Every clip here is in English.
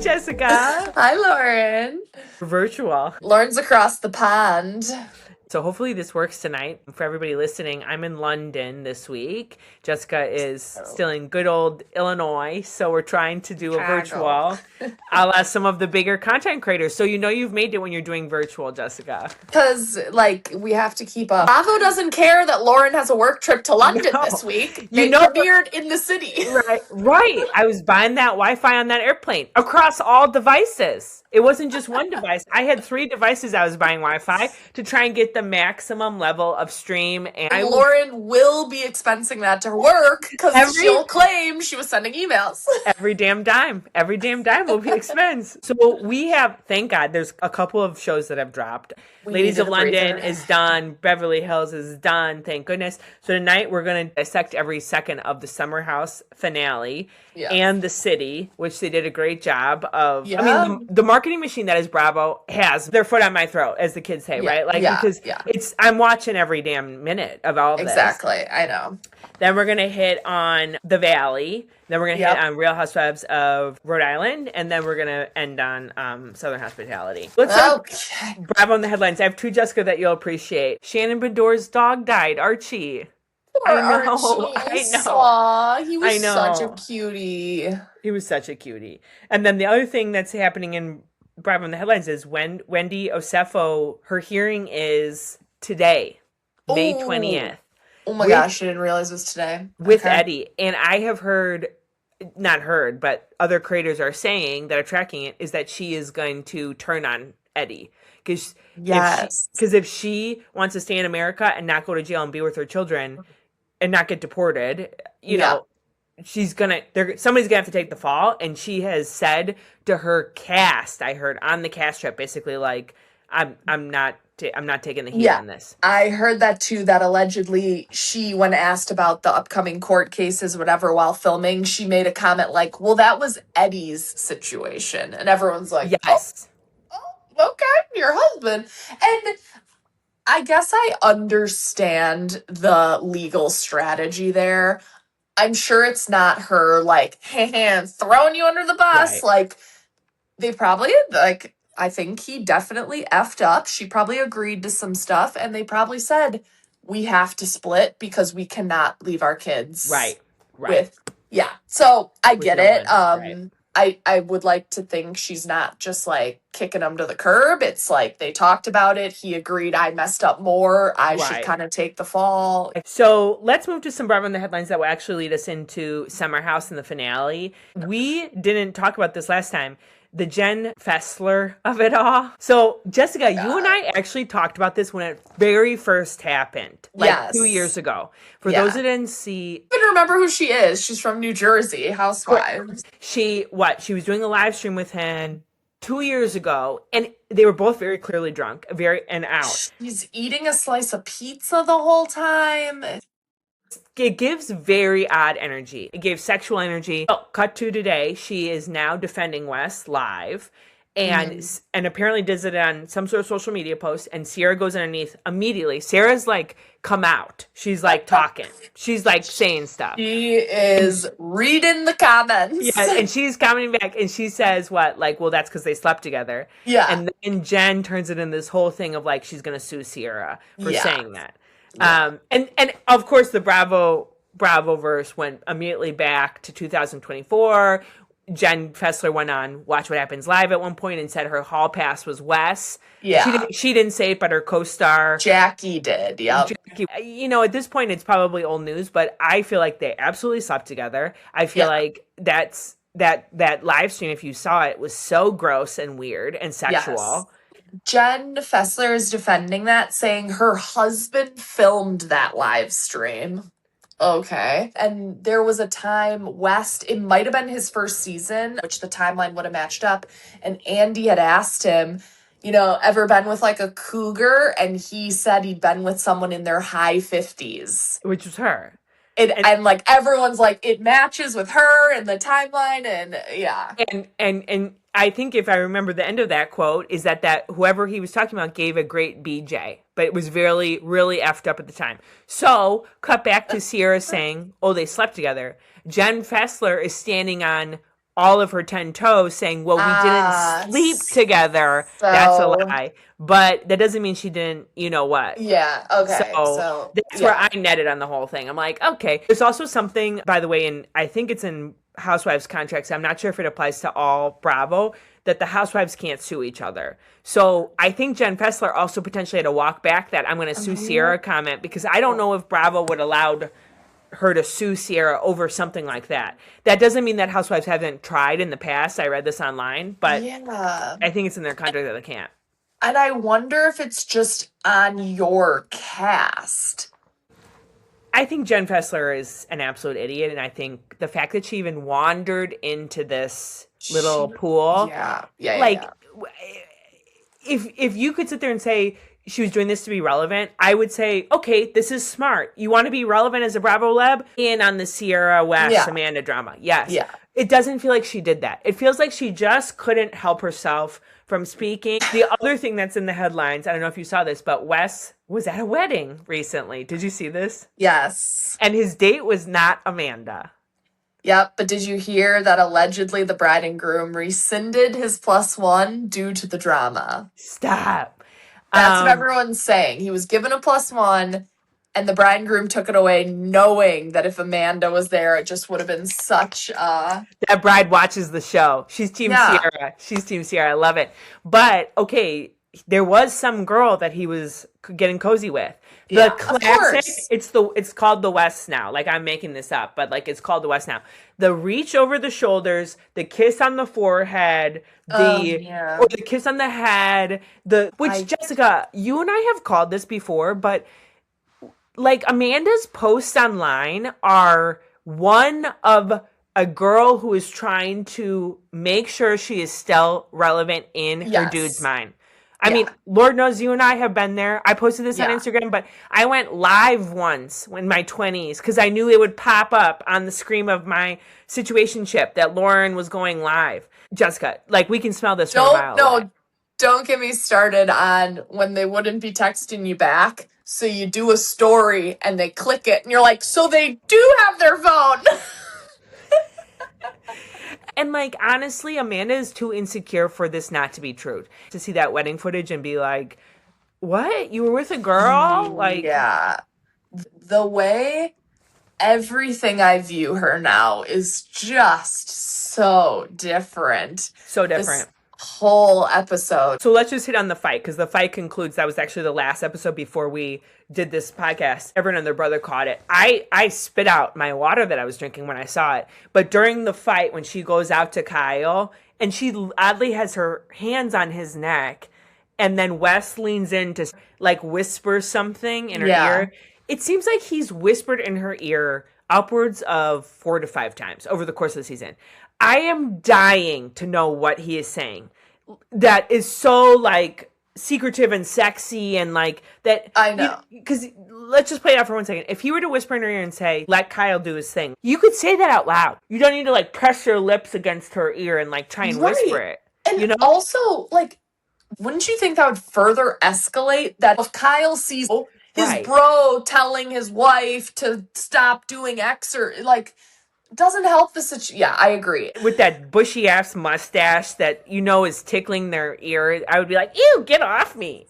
Jessica. Hi, Lauren. Virtual. Lauren's across the pond. So hopefully this works tonight. For everybody listening, I'm in London this week. Jessica is still in good old Illinois, so we're trying to do a virtual a la some of the bigger content creators. So you know you've made it when you're doing virtual, Jessica. Because, we have to keep up. Bravo doesn't care that Lauren has a work trip to London this week. They premiered in the city. Right. I was buying that Wi-Fi on that airplane across all devices. It wasn't just one device. I had 3 devices I was buying Wi-Fi to try and get the maximum level of stream. And Lauren will be expensing that to her work because she'll claim she was sending emails. Every damn dime will be expensed. So we have, thank God, there's a couple of shows that have dropped. Ladies of London is done. Beverly Hills is done. Thank goodness. So tonight we're going to dissect every second of the Summer House finale and The City, which they did a great job of. Yeah. I mean, the marketing machine that is Bravo has their foot on my throat, as the kids say, right? Because I'm watching every damn minute of all of this. Exactly. I know. Then we're going to hit on The Valley. Then we're going to hit on Real Housewives of Rhode Island. And then we're going to end on Southern Hospitality. Let's start Bravo on the headlines. I have 2, Jessica, that you'll appreciate. Shannon Bedore's dog died, Archie. Poor Archie. I know. Aw, he was such a cutie. He was such a cutie. And then the other thing that's happening in Bravo on the headlines is Wendy Osefo, her hearing is today, May 20th. Oh my gosh, I didn't realize it was today. With Eddie. And I have not heard, but other creators are saying that are tracking it, is that she is going to turn on Eddie. Because if she wants to stay in America and not go to jail and be with her children and not get deported, you know, somebody's going to have to take the fall. And she has said to her cast, I heard on the cast trip, basically like, I'm not taking the heat on this. I heard that too, that allegedly she, when asked about the upcoming court cases, whatever, while filming, she made a comment like, well, that was Eddie's situation. And everyone's like, yes. Oh, okay, your husband. And I guess I understand the legal strategy there. I'm sure it's not her like, throwing you under the bus. Right. Like, they probably, like, I think he definitely effed up. She probably agreed to some stuff, and they probably said, we have to split because we cannot leave our kids. Right. So I get it. I would like to think she's not just like kicking him to the curb. It's like they talked about it. He agreed I messed up more. I should kind of take the fall. So let's move to some Bravo in the headlines that will actually lead us into Summer House and the finale. We didn't talk about this last time. The Jenn Fessler of it all. So, Jessica, you and I actually talked about this when it very first happened, 2 years ago. For those that didn't see... I even remember who she is. She's from New Jersey, housewives. She was doing a live stream with him 2 years ago, and they were both very clearly drunk, and out. She's eating a slice of pizza the whole time. It gives very odd energy. It gave sexual energy. Oh, cut to today. She is now defending West live and apparently does it on some sort of social media post. And Ciara goes underneath immediately. Sarah's like, come out. She's like talking. She's like saying stuff. She is reading the comments. Yeah, and she's commenting back and she says what? Like, well, that's because they slept together. Yeah. And then Jenn turns it in this whole thing of like, she's going to sue Ciara for saying that. Yeah. And of course the Bravo-verse went immediately back to 2024. Jenn Fessler went on Watch What Happens Live at one point and said her hall pass was Wes. Yeah. She didn't say it, but her co-star Jackie did. Yep. You know, at this point it's probably old news, but I feel like they absolutely slept together. I feel like that live stream, if you saw it, was so gross and weird and sexual. Yes. Jenn Fessler is defending that, saying her husband filmed that live stream. Okay. And there was a time West, it might have been his first season, which the timeline would have matched up. And Andy had asked him, you know, ever been with like a cougar? And he said he'd been with someone in their high 50s. Which was her. And like everyone's like, it matches with her and the timeline and yeah. And I think if I remember the end of that quote is that whoever he was talking about gave a great BJ, but it was really, really effed up at the time. So cut back to Ciara saying, oh, they slept together. Jenn Fessler is standing on all of her 10 toes saying, well, we didn't sleep together. So... That's a lie. But that doesn't mean she didn't, you know what. Yeah, okay. So that's where I netted on the whole thing. I'm like, okay. There's also something, by the way, and I think it's in Housewives contracts. I'm not sure if it applies to all Bravo, that the housewives can't sue each other. So I think Jenn Fessler also potentially had to walk back that I'm going to sue Ciara comment, because I don't know if Bravo would allowed her to sue Ciara over something like that. That doesn't mean that housewives haven't tried in the past. I read this online, but I think it's in their contract that they can't. And I wonder if it's just on your cast. I think Jenn Fessler is an absolute idiot, and I think the fact that she even wandered into this little pool, if you could sit there and say she was doing this to be relevant, I would say, okay, this is smart. You want to be relevant as a Bravo leb and on the Ciara West Scamanda drama. Yes. Yeah. It doesn't feel like she did that. It feels like she just couldn't help herself from speaking. The other thing that's in the headlines, I don't know if you saw this, but Wes was at a wedding recently. Did you see this? Yes. And his date was not Amanda. Yep, but did you hear that allegedly the bride and groom rescinded his +1 due to the drama? Stop. That's what everyone's saying. He was given a +1, and the bride and groom took it away, knowing that if Amanda was there, it just would have been such a... That bride watches the show. She's Team Ciara. She's Team Ciara. I love it. But, okay, there was some girl that he was getting cozy with. The classic, it's called the West now. Like, I'm making this up, but like it's called the West now. The reach over the shoulders, the kiss on the forehead, or the kiss on the head, Jessica, you and I have called this before, but like Amanda's posts online are one of a girl who is trying to make sure she is still relevant in her dude's mind. I mean, Lord knows you and I have been there. I posted this on Instagram, but I went live once in my 20s because I knew it would pop up on the screen of my situationship that Lauren was going live. Jessica, like, we can smell this from a mile away. Don't get me started on when they wouldn't be texting you back. So you do a story and they click it and you're like, so they do have their phone. And, like, honestly, Amanda is too insecure for this not to be true. To see that wedding footage and be like, what? You were with a girl? Like, yeah. The way everything I view her now is just so different. So different. This whole episode. So let's just hit on the fight, because the fight concludes. That was actually the last episode before we did this podcast. Everyone and their brother caught it. I spit out my water that I was drinking when I saw it. But during the fight, when she goes out to Kyle and she oddly has her hands on his neck, and then Wes leans in to like whisper something in her ear. It seems like he's whispered in her ear upwards of 4 to 5 times over the course of the season. I am dying to know what he is saying. That is so like secretive and sexy and like that. I know. Because let's just play it out for 1 second. If he were to whisper in her ear and say, let Kyle do his thing, you could say that out loud. You don't need to like press your lips against her ear and like try and whisper it. And also, like, wouldn't you think that would further escalate that if Kyle sees his bro telling his wife to stop doing X or like... doesn't help the situation. Yeah, I agree. With that bushy ass mustache that you know is tickling their ear, I would be like, ew, get off me.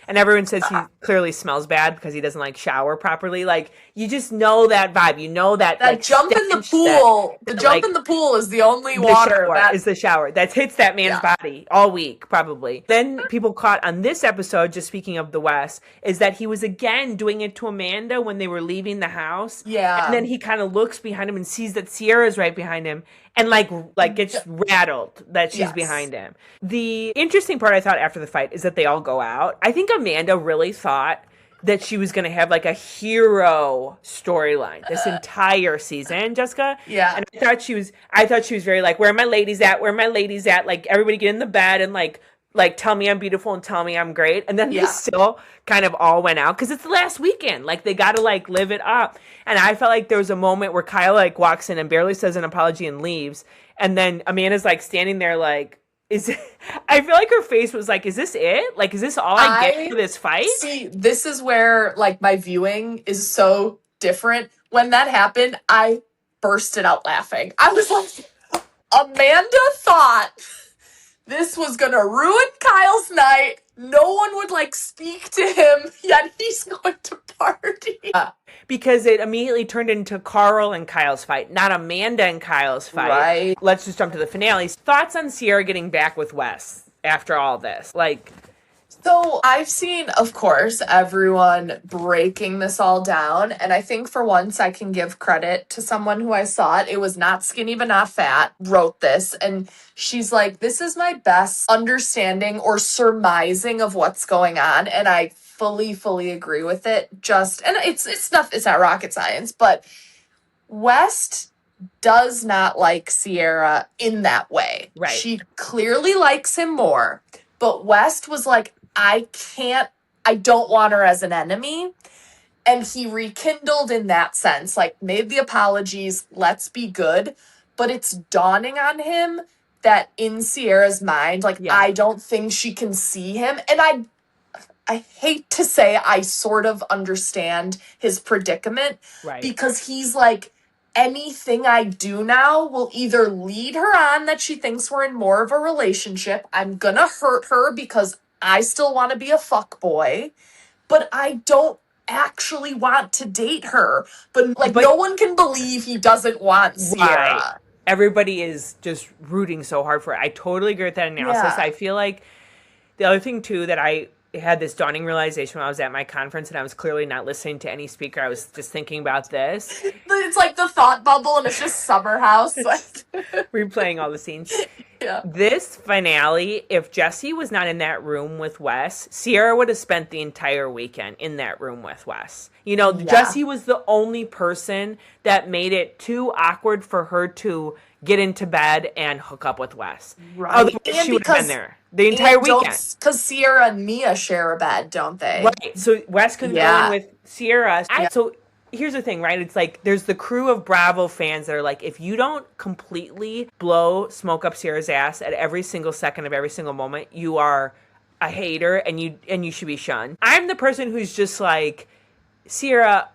And everyone says he clearly smells bad because he doesn't like shower properly. Like, you just know that vibe. You know that like, jump in the pool. The jump in the pool is the only water. That is the shower. That hits that man's body all week, probably. Then people caught on this episode, just speaking of the West, is that he was again doing it to Amanda when they were leaving the house. Yeah. And then he kind of looks behind him and sees that Ciara's right behind him. And like gets rattled that she's behind him. The interesting part I thought after the fight is that they all go out. I think Amanda really thought that she was going to have like a hero storyline this entire season, Jessica. Yeah. And I thought she was very like, where are my ladies at? Where are my ladies at? Like, everybody get in the bed and like tell me I'm beautiful and tell me I'm great. And then they still kind of all went out because it's the last weekend. Like, they got to like live it up. And I felt like there was a moment where Kyle like walks in and barely says an apology and leaves. And then Amanda's like standing there like, I feel like her face was like, is this it? Like, is this all I get for this fight? See, this is where like my viewing is so different. When that happened, I bursted out laughing. I was like, Amanda thought this was gonna ruin Kyle's night. No one would speak to him, yet he's going to party. Because it immediately turned into Carl and Kyle's fight, not Amanda and Kyle's fight. Right. Let's just jump to the finale. Thoughts on Ciara getting back with Wes after all this? So I've seen, of course, everyone breaking this all down. And I think for once I can give credit to someone who I saw it. It was Not Skinny But Not Fat, wrote this. And she's like, this is my best understanding or surmising of what's going on. And I fully agree with it. And it's not rocket science, but West does not like Ciara in that way. Right. She clearly likes him more. But West was like, I don't want her as an enemy. And he rekindled in that sense, made the apologies, let's be good. But it's dawning on him that in Ciara's mind, I don't think she can see him. And I hate to say I sort of understand his predicament. Right. Because he's like, anything I do now will either lead her on that she thinks we're in more of a relationship. I'm gonna hurt her because I still want to be a fuckboy, but I don't actually want to date her. But no one can believe he doesn't want Ciara. Right. Everybody is just rooting so hard for it. I totally agree with that analysis. Yeah. I feel like the other thing too that I had this dawning realization when I was at my conference and I was clearly not listening to any speaker. I was just thinking about this. It's like the thought bubble and it's just Summer House. Replaying all the scenes. Yeah. This finale, if Jesse was not in that room with Wes, Ciara would have spent the entire weekend in that room with Wes. Jesse was the only person that made it too awkward for her to get into bed and hook up with Wes. Right. Otherwise, she would have been there the entire weekend. Because Ciara and Mia share a bed, don't they? Right. So Wes couldn't go in with Ciara. So here's the thing, right? It's there's the crew of Bravo fans that are like, if you don't completely blow smoke up Ciara's ass at every single second of every single moment, you are a hater and you should be shunned. I'm the person who's just like, Ciara,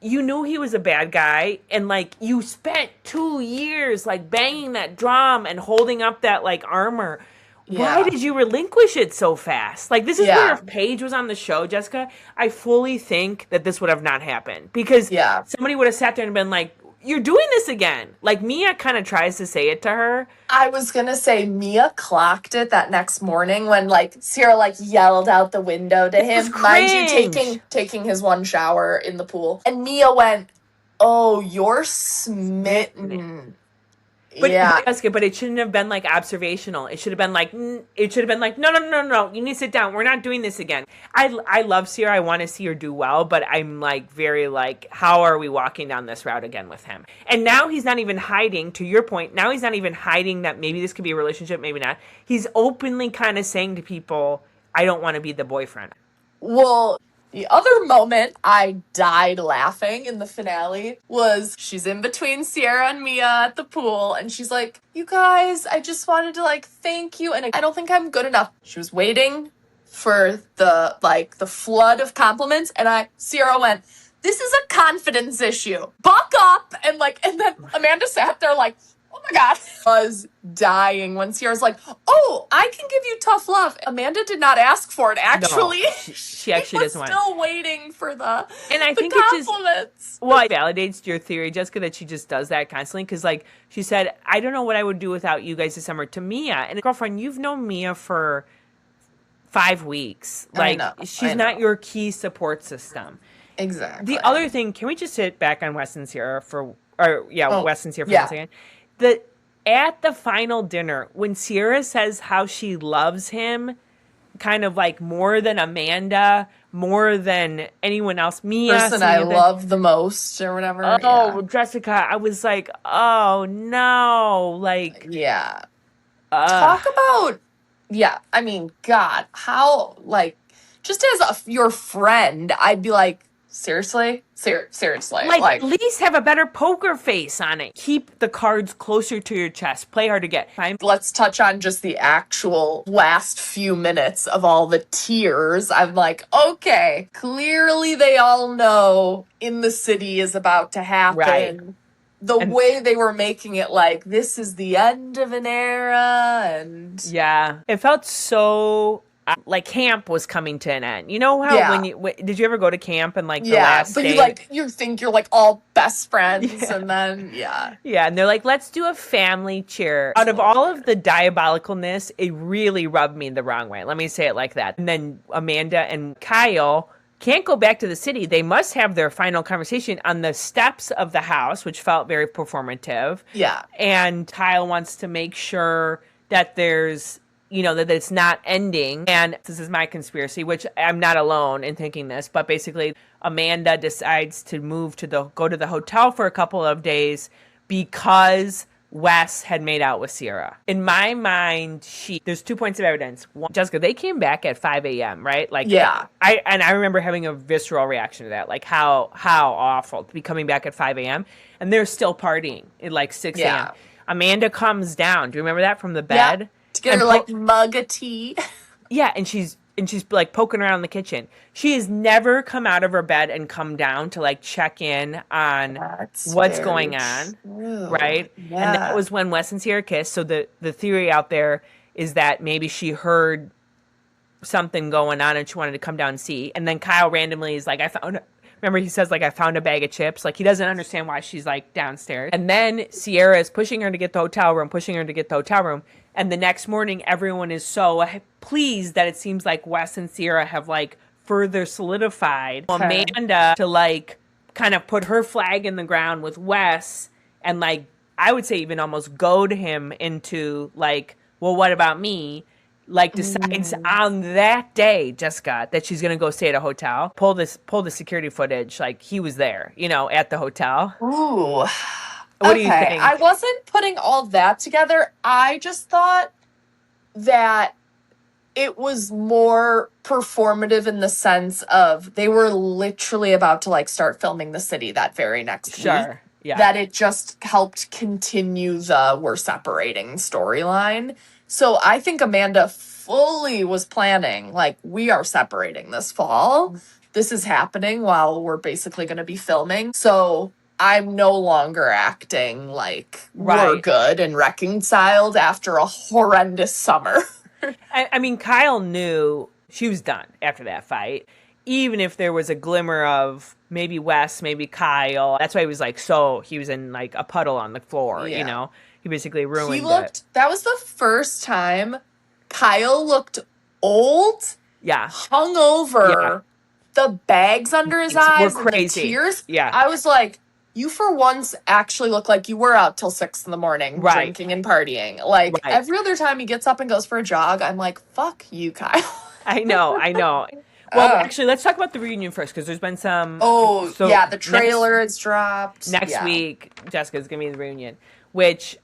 you knew he was a bad guy and you spent 2 years banging that drum and holding up that armor. Yeah. Why did you relinquish it so fast? This is where if Paige was on the show, Jessica, I fully think that this would have not happened. Because somebody would have sat there and been like, you're doing this again. Mia kind of tries to say it to her. I was going to say Mia clocked it that next morning when Ciara yelled out the window to him. Mind you, taking his one shower in the pool. And Mia went, oh, you're smitten. But Jessica, but it shouldn't have been observational. It should have been no, you need to sit down. We're not doing this again. I love Ciara. I want to see her do well, but I'm very how are we walking down this route again with him? And now he's not even hiding, to your point, now he's not even hiding that maybe this could be a relationship, maybe not. He's openly kind of saying to people, I don't want to be the boyfriend. Well, the other moment I died laughing in the finale was she's in between Ciara and Mia at the pool, and she's like, you guys, I just wanted to thank you, and I don't think I'm good enough. She was waiting for the flood of compliments, and Ciara went, this is a confidence issue. Buck up! And then Amanda sat there oh my God. I was dying when Ciara's like, oh, I can give you tough love. Amanda did not ask for it, actually. No, she actually doesn't want it. Still waiting for the compliments. It validates your theory, Jessica, that she just does that constantly. Because, she said, I don't know what I would do without you guys this summer to Mia. And, girlfriend, you've known Mia for 5 weeks. She's not your key support system. Exactly. The other thing, can we just sit back on West and Ciara West and Ciara for 1 second? At the final dinner, when Ciara says how she loves him, kind of more than Amanda, more than anyone else, Mia, person I love the most or whatever. Oh, Jessica, I was like, oh no, talk about, I mean, God, how just as your friend, I'd be like, seriously? Seriously. At least have a better poker face on it. Keep the cards closer to your chest. Play hard to get. Let's touch on just the actual last few minutes of all the tears. I'm like, okay, clearly they all know In the City is about to happen. Right. the way they were making it like this is the end of an era, and yeah, it felt so like camp was coming to an end. You know how did you ever go to camp and like the last but day? you think you're like all best friends, and then yeah, and they're like, let's do a family cheer. Out of all of the diabolicalness, it really rubbed me the wrong way. Let me say it like that. And then Amanda and Kyle can't go back to the city. They must have their final conversation on the steps of the house, which felt very performative. Yeah. And Kyle wants to make sure that there's, that it's not ending. And this is my conspiracy, which I'm not alone in thinking this, but basically Amanda decides to go to the hotel for a couple of days because Wes had made out with Ciara. In my mind, there's 2 points of evidence. One, Jessica, they came back at 5 a.m., right? Like, yeah. I remember having a visceral reaction to that. Like, how awful to be coming back at 5 a.m. and they're still partying at like 6 a.m. Yeah. Amanda comes down. Do you remember that from the bed? Yeah. To get her like mug of tea. Yeah, and she's like poking around in the kitchen. She has never come out of her bed and come down to like check in on what's going on, right? Yeah. And that was when Wes and Ciara kissed. So the theory out there is that maybe she heard something going on and she wanted to come down and see. And then Kyle randomly is like, remember he says like, I found a bag of chips. Like he doesn't understand why she's like downstairs. And then Ciara is pushing her to get the hotel room. And the next morning, everyone is so pleased that it seems like Wes and Ciara have like further solidified Amanda to like kind of put her flag in the ground with Wes and like, I would say even almost goad him into like, well, what about me? Like decides on that day, Jessica, that she's going to go stay at a hotel, pull the security footage. Like he was there, at the hotel. Ooh. What do you think? I wasn't putting all that together. I just thought that it was more performative in the sense of they were literally about to like start filming the city that very next week. Yeah. That it just helped continue the we're separating storyline. So I think Amanda fully was planning, like, we are separating this fall. This is happening while we're basically going to be filming. So I'm no longer acting like we're good and reconciled after a horrendous summer. I mean, Kyle knew she was done after that fight. Even if there was a glimmer of maybe Wes, maybe Kyle. That's why he was like, he was in like a puddle on the floor, He basically ruined it. That was the first time Kyle looked old, hungover, the bags under his eyes, were crazy. And the tears. Yeah. I was like, you for once actually look like you were out till 6 a.m, drinking and partying. Like every other time he gets up and goes for a jog, I'm like, fuck you, Kyle. I know. Well, actually, let's talk about the reunion first, because there's been some... the trailer is dropped. Next week, Jessica's going to be in the reunion, which,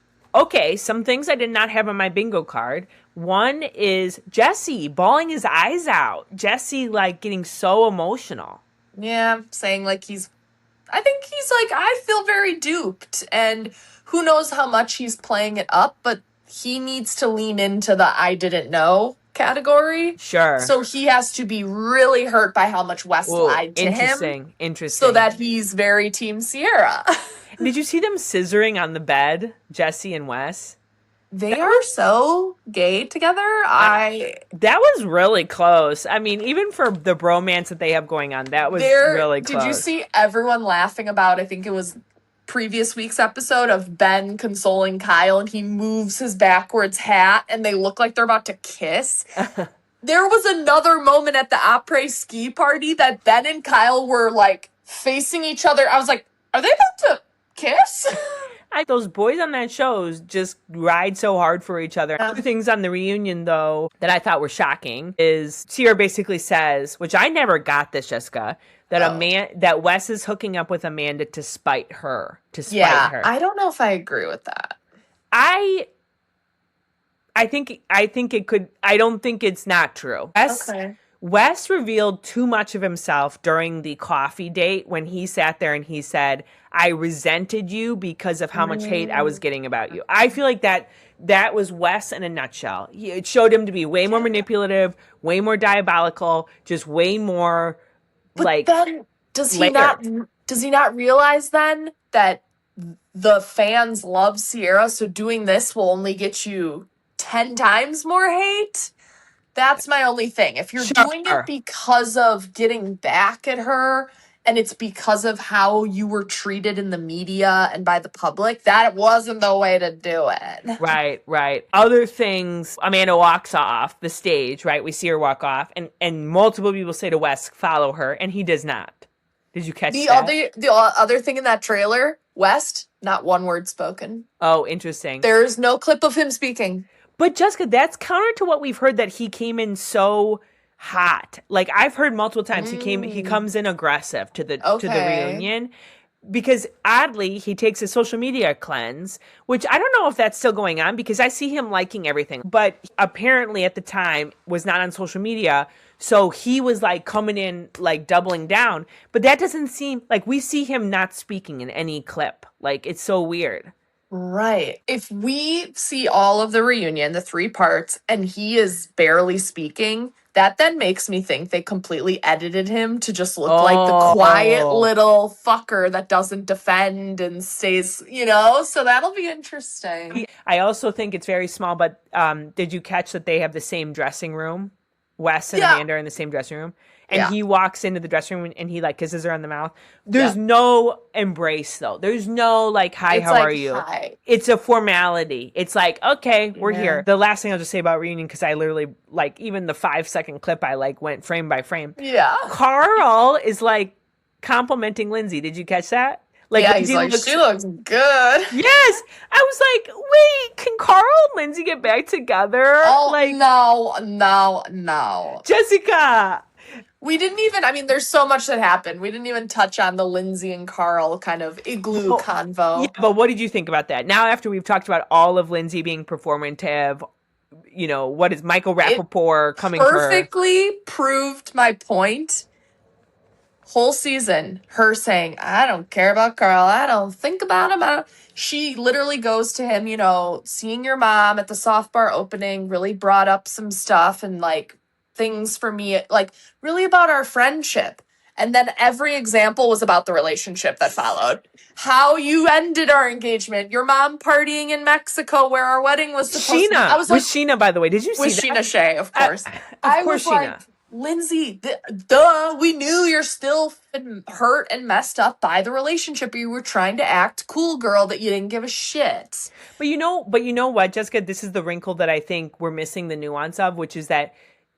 some things I did not have on my bingo card. One is Jesse bawling his eyes out. Jesse, like, getting so emotional. Yeah, saying, like, I think he's like, I feel very duped, and who knows how much he's playing it up, but he needs to lean into the I didn't know category. Sure. So he has to be really hurt by how much Wes lied to him. Interesting. So that he's very Team Ciara. Did you see them scissoring on the bed, Jesse and Wes? They are so gay together. That was really close. I mean, even for the bromance that they have going on, that was really close. Did you see everyone laughing about, I think it was previous week's episode of Ben consoling Kyle, and he moves his backwards hat and they look like they're about to kiss? There was another moment at the après ski party that Ben and Kyle were like facing each other. I was like, are they about to kiss? Those boys on that show just ride so hard for each other. Other things on the reunion, though, that I thought were shocking is Ciara basically says, which I never got this, Jessica, that that Wes is hooking up with Amanda to spite her. Her. I don't know if I agree with that. I think it could. I don't think it's not true. Wes revealed too much of himself during the coffee date when he sat there and he said, I resented you because of how much hate I was getting about you. I feel like that was Wes in a nutshell. It showed him to be way more manipulative, way more diabolical, just way more then does he not realize then that the fans love Ciara, so doing this will only get you 10 times more hate. That's my only thing. If you're doing it because of getting back at her and it's because of how you were treated in the media and by the public, that wasn't the way to do it. Right. Other things, Amanda walks off the stage, right? We see her walk off, and multiple people say to West, follow her, and he does not. Did you catch that? The other thing in that trailer, West, not one word spoken. Oh, interesting. There's no clip of him speaking. But Jessica, that's counter to what we've heard, that he came in so hot. Like, I've heard multiple times he comes in aggressive to the reunion, because oddly he takes a social media cleanse, which I don't know if that's still going on, because I see him liking everything, but apparently at the time was not on social media. So he was like coming in, like doubling down, but that doesn't seem like, we see him not speaking in any clip. Like, it's so weird. Right. If we see all of the reunion, the 3 parts, and he is barely speaking, that then makes me think they completely edited him to just look like the quiet little fucker that doesn't defend and stays, so that'll be interesting. I also think it's very small, but did you catch that they have the same dressing room? Wes and Amanda are in the same dressing room. And he walks into the dressing room and he like kisses her on the mouth. There's no embrace though. There's no like, hi, how are you? Hi. It's a formality. It's like, okay, we're here. The last thing I'll just say about reunion, because I literally like, even the 5-second clip, I like went frame by frame. Yeah. Carl is like complimenting Lindsay. Did you catch that? Like, yeah, he's like, she looks good. Yes. I was like, wait, can Carl and Lindsay get back together? Oh, like, no. Jessica. We didn't even, there's so much that happened. We didn't even touch on the Lindsay and Carl kind of igloo convo. Yeah, but what did you think about that? Now, after we've talked about all of Lindsay being performative, what is Michael Rappaport coming for her? Perfectly proved my point. Whole season, her saying, I don't care about Carl. I don't think about him. She literally goes to him, seeing your mom at the soft bar opening really brought up some stuff and like things for me, like really about our friendship. And then every example was about the relationship that followed. How you ended our engagement. Your mom partying in Mexico where our wedding was supposed to be. I was like, Sheena, by the way. Did you see that? Sheena Shea, of course. Of course, Sheena. Like, Lindsay, duh, we knew you're still hurt and messed up by the relationship. You were trying to act cool, girl, that you didn't give a shit. But you know what, Jessica? This is the wrinkle that I think we're missing the nuance of, which is that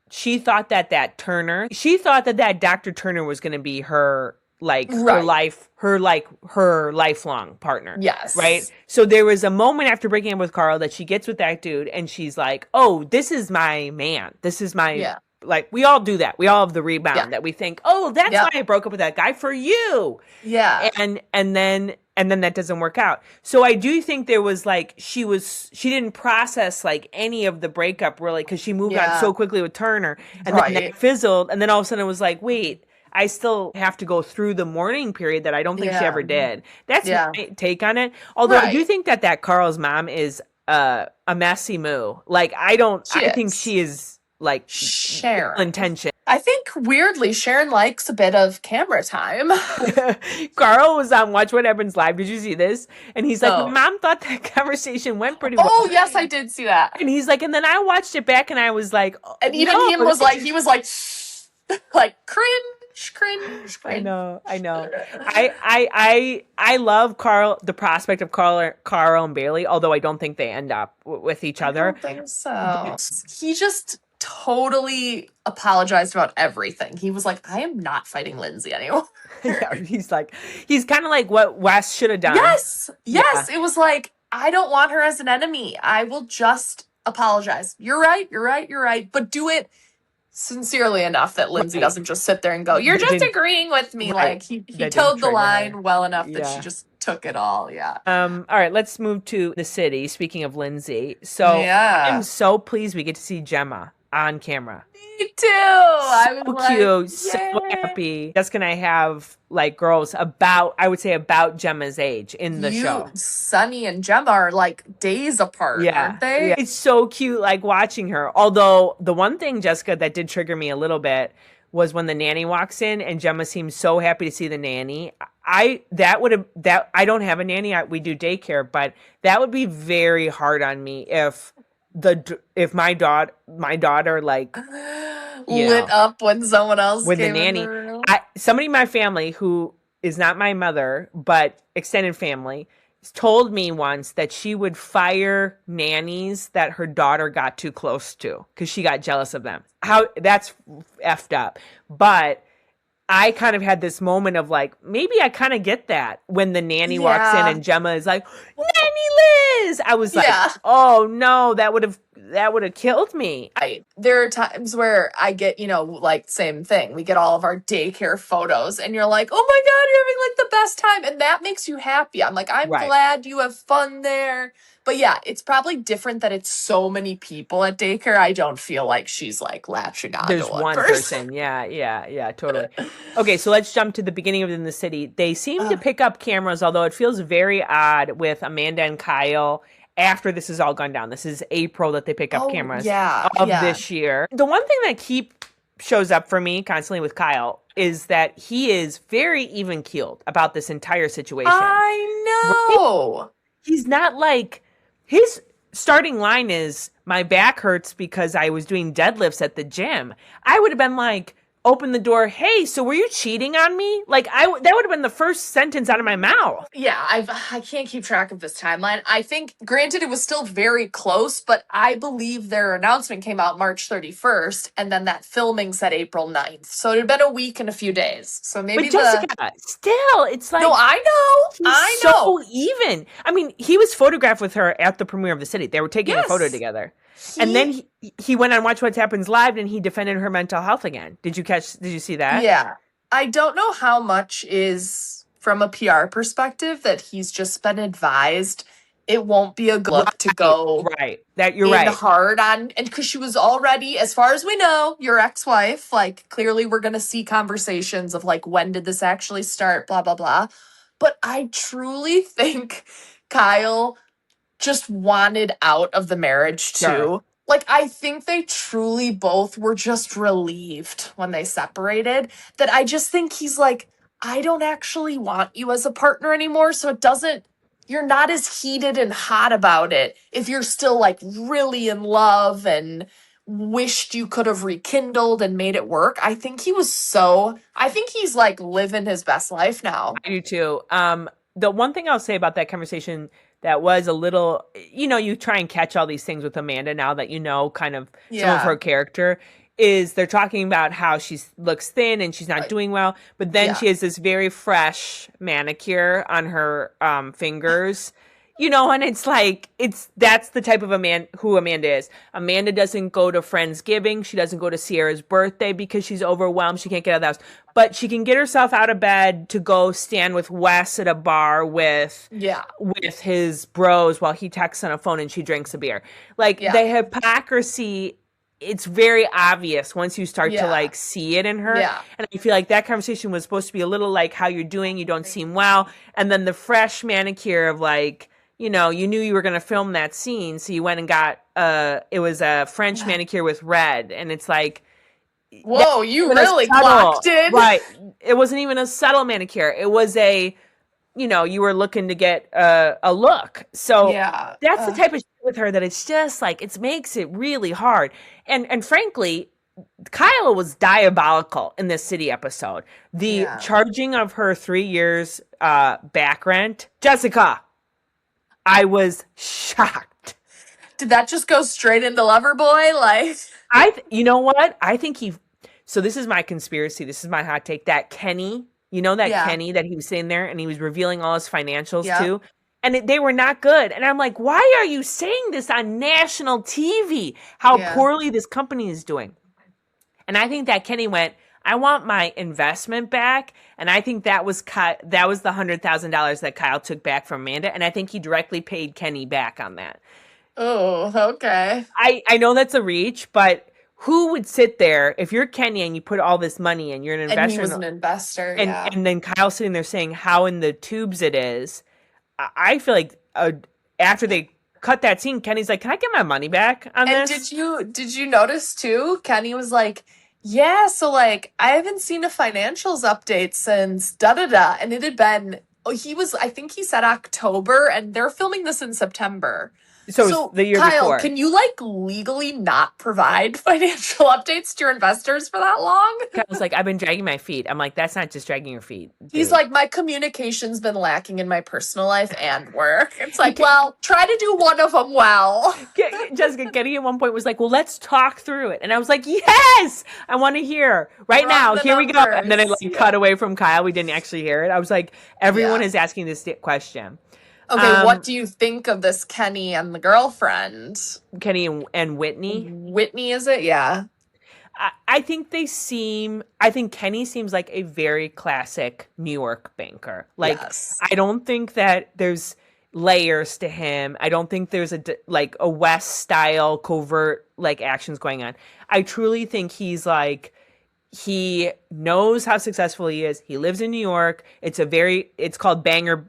she thought that Dr. Turner was going to be her, like, her lifelong partner. Yes. Right? So there was a moment after breaking up with Carl that she gets with that dude and she's like, oh, this is my man. This is my... Yeah. Like, we all do that. We all have the rebound that we think, oh, that's why I broke up with that guy, for you. Yeah. And then that doesn't work out. So I do think there was like, she didn't process like any of the breakup really, because she moved on so quickly with Turner, and then that fizzled. And then all of a sudden it was like, wait, I still have to go through the mourning period that I don't think she ever did. That's my take on it. Although I do think that Carl's mom is a messy moo. Like, I think she is like Sharon intention. I think weirdly Sharon likes a bit of camera time. Carl was on Watch What Happens Live. Did you see this? And he's like, my mom thought that conversation went pretty well. Oh yes, I did see that. And he's like, and then I watched it back and I was like, and even he was like like cringe. I know. I love Carl, the prospect of Carl and Bailey, although I don't think they end up with each other. I don't think so. He just totally apologized about everything. He was like, I am not fighting Lindsay anymore. He's kind of like what Wes should have done. Yes. It was like, I don't want her as an enemy. I will just apologize. You're right. But do it sincerely enough that Lindsay doesn't just sit there and go, you're just agreeing with me. Like, he towed the line well enough that she just took it all. Yeah. All right, let's move to the city. Speaking of Lindsay. So I'm so pleased we get to see Gemma on camera. Me too. I was cute, so happy. Jessica and I have like girls about Gemma's age in the show. Sunny and Gemma are like days apart, aren't they? Yeah. It's so cute, like watching her. Although the one thing, Jessica, that did trigger me a little bit was when the nanny walks in and Gemma seems so happy to see the nanny. I don't have a nanny. We do daycare, but that would be very hard on me if my daughter like lit up when someone else with the came in nanny. the room. Somebody in my family who is not my mother, but extended family, told me once that she would fire nannies that her daughter got too close to because she got jealous of them. How that's effed up. But I kind of had this moment of like, maybe I kind of get that when the nanny walks in and Gemma is like, Nanny Liz. I was like, oh no, that would have killed me. There are times where I get, like same thing. We get all of our daycare photos and you're like, oh my God, you're having like the best time. And that makes you happy. I'm like, I'm glad you have fun there. But yeah, it's probably different that it's so many people at daycare. I don't feel like she's like latching on There's to one person. Yeah, totally. Okay, so let's jump to the beginning of In the City. They seem to pick up cameras, although it feels very odd with Amanda and Kyle after this has all gone down. This is April that they pick up cameras of this year. The one thing that shows up for me constantly with Kyle is that he is very even-keeled about this entire situation. I know. Right? He's not like... His starting line is, my back hurts because I was doing deadlifts at the gym. I would have been like, open the door, hey, so were you cheating on me? Like, that would have been the first sentence out of my mouth. Yeah, I can't keep track of this timeline. I think, granted, it was still very close, but I believe their announcement came out March 31st, and then that filming said April 9th. So it had been a week and a few days. So maybe But Jessica, still, it's like... No, I know. I know. So even. I mean, he was photographed with her at the premiere of The City. They were taking a photo together. And then he went on Watch What Happens Live and he defended her mental health again. Did you see that? Yeah. I don't know how much is from a PR perspective that he's just been advised it won't be a good look to go that you're right hard on, and because she was already, as far as we know, your ex-wife, like clearly we're gonna see conversations of like, when did this actually start, blah blah blah. But I truly think Kyle just wanted out of the marriage too. Sure. Like, I think they truly both were just relieved when they separated. That I just think he's like, I don't actually want you as a partner anymore. So you're not as heated and hot about it if you're still like really in love and wished you could have rekindled and made it work. I think he's like living his best life now. I do too. The one thing I'll say about that conversation that was a little, you try and catch all these things with Amanda now that you know kind of some of her character, is they're talking about how she looks thin and she's not doing well, but then she has this very fresh manicure on her fingers, and it's like, that's the type of who Amanda is. Amanda doesn't go to Friendsgiving. She doesn't go to Ciara's birthday because she's overwhelmed. She can't get out of the house, but she can get herself out of bed to go stand with Wes at a bar with his bros while he texts on a phone and she drinks a beer. Like the hypocrisy, it's very obvious once you start to like see it in her. And I feel like that conversation was supposed to be a little like, how you're doing, you don't seem well. And then the fresh manicure of like, you knew you were going to film that scene. So you went and got, it was a French manicure with red. And it's like, whoa, you really clocked it. Right. It wasn't even a subtle manicure. It was you were looking to get a look. So that's the type of shit with her that it's just like, it makes it really hard. And frankly, Kyle was diabolical in this City episode. The charging of her 3 years back rent. Jessica, I was shocked. Did that just go straight into Loverboy? Like, you know what? I think so this is my conspiracy. This is my hot take. That Kenny, Kenny that he was sitting there and he was revealing all his financials too. And they were not good. And I'm like, why are you saying this on national TV? How poorly this company is doing. And I think that Kenny went, I want my investment back. And I think that was the $100,000 that Kyle took back from Amanda. And I think he directly paid Kenny back on that. Oh, okay. I know that's a reach, but who would sit there if you're Kenny and you put all this money and you're an investor? And he was an investor, and then Kyle sitting there saying how in the tubes it is. I feel like after they cut that scene, Kenny's like, can I get my money back on this? And did you notice too? Kenny was like, Yeah, so like I haven't seen a financials update since da da da, and it had been I think he said October, and they're filming this in September. So it was So the year Kyle, before. can you like legally not provide financial updates to your investors for that long? I was like, I've been dragging my feet. I'm like, that's not just dragging your feet, He's dude. like, my communication's been lacking in my personal life and work. It's like, He, well, try to do one of them well. Jessica Getty at one point was like, well, let's talk through it. And I was like, yes, I want to hear right Run now. the Here we go. And then I numbers. like cut away from Kyle. We didn't actually hear it. I was like, everyone Yeah. is asking this question. Okay, what do you think of this Kenny and the girlfriend? Kenny and Whitney. Whitney, is it? Yeah. I think I think Kenny seems like a very classic New York banker. Like, Yes. I don't think that there's layers to him. I don't think there's like a West style covert like actions going on. I truly think he knows how successful he is. He lives in New York. It's called banger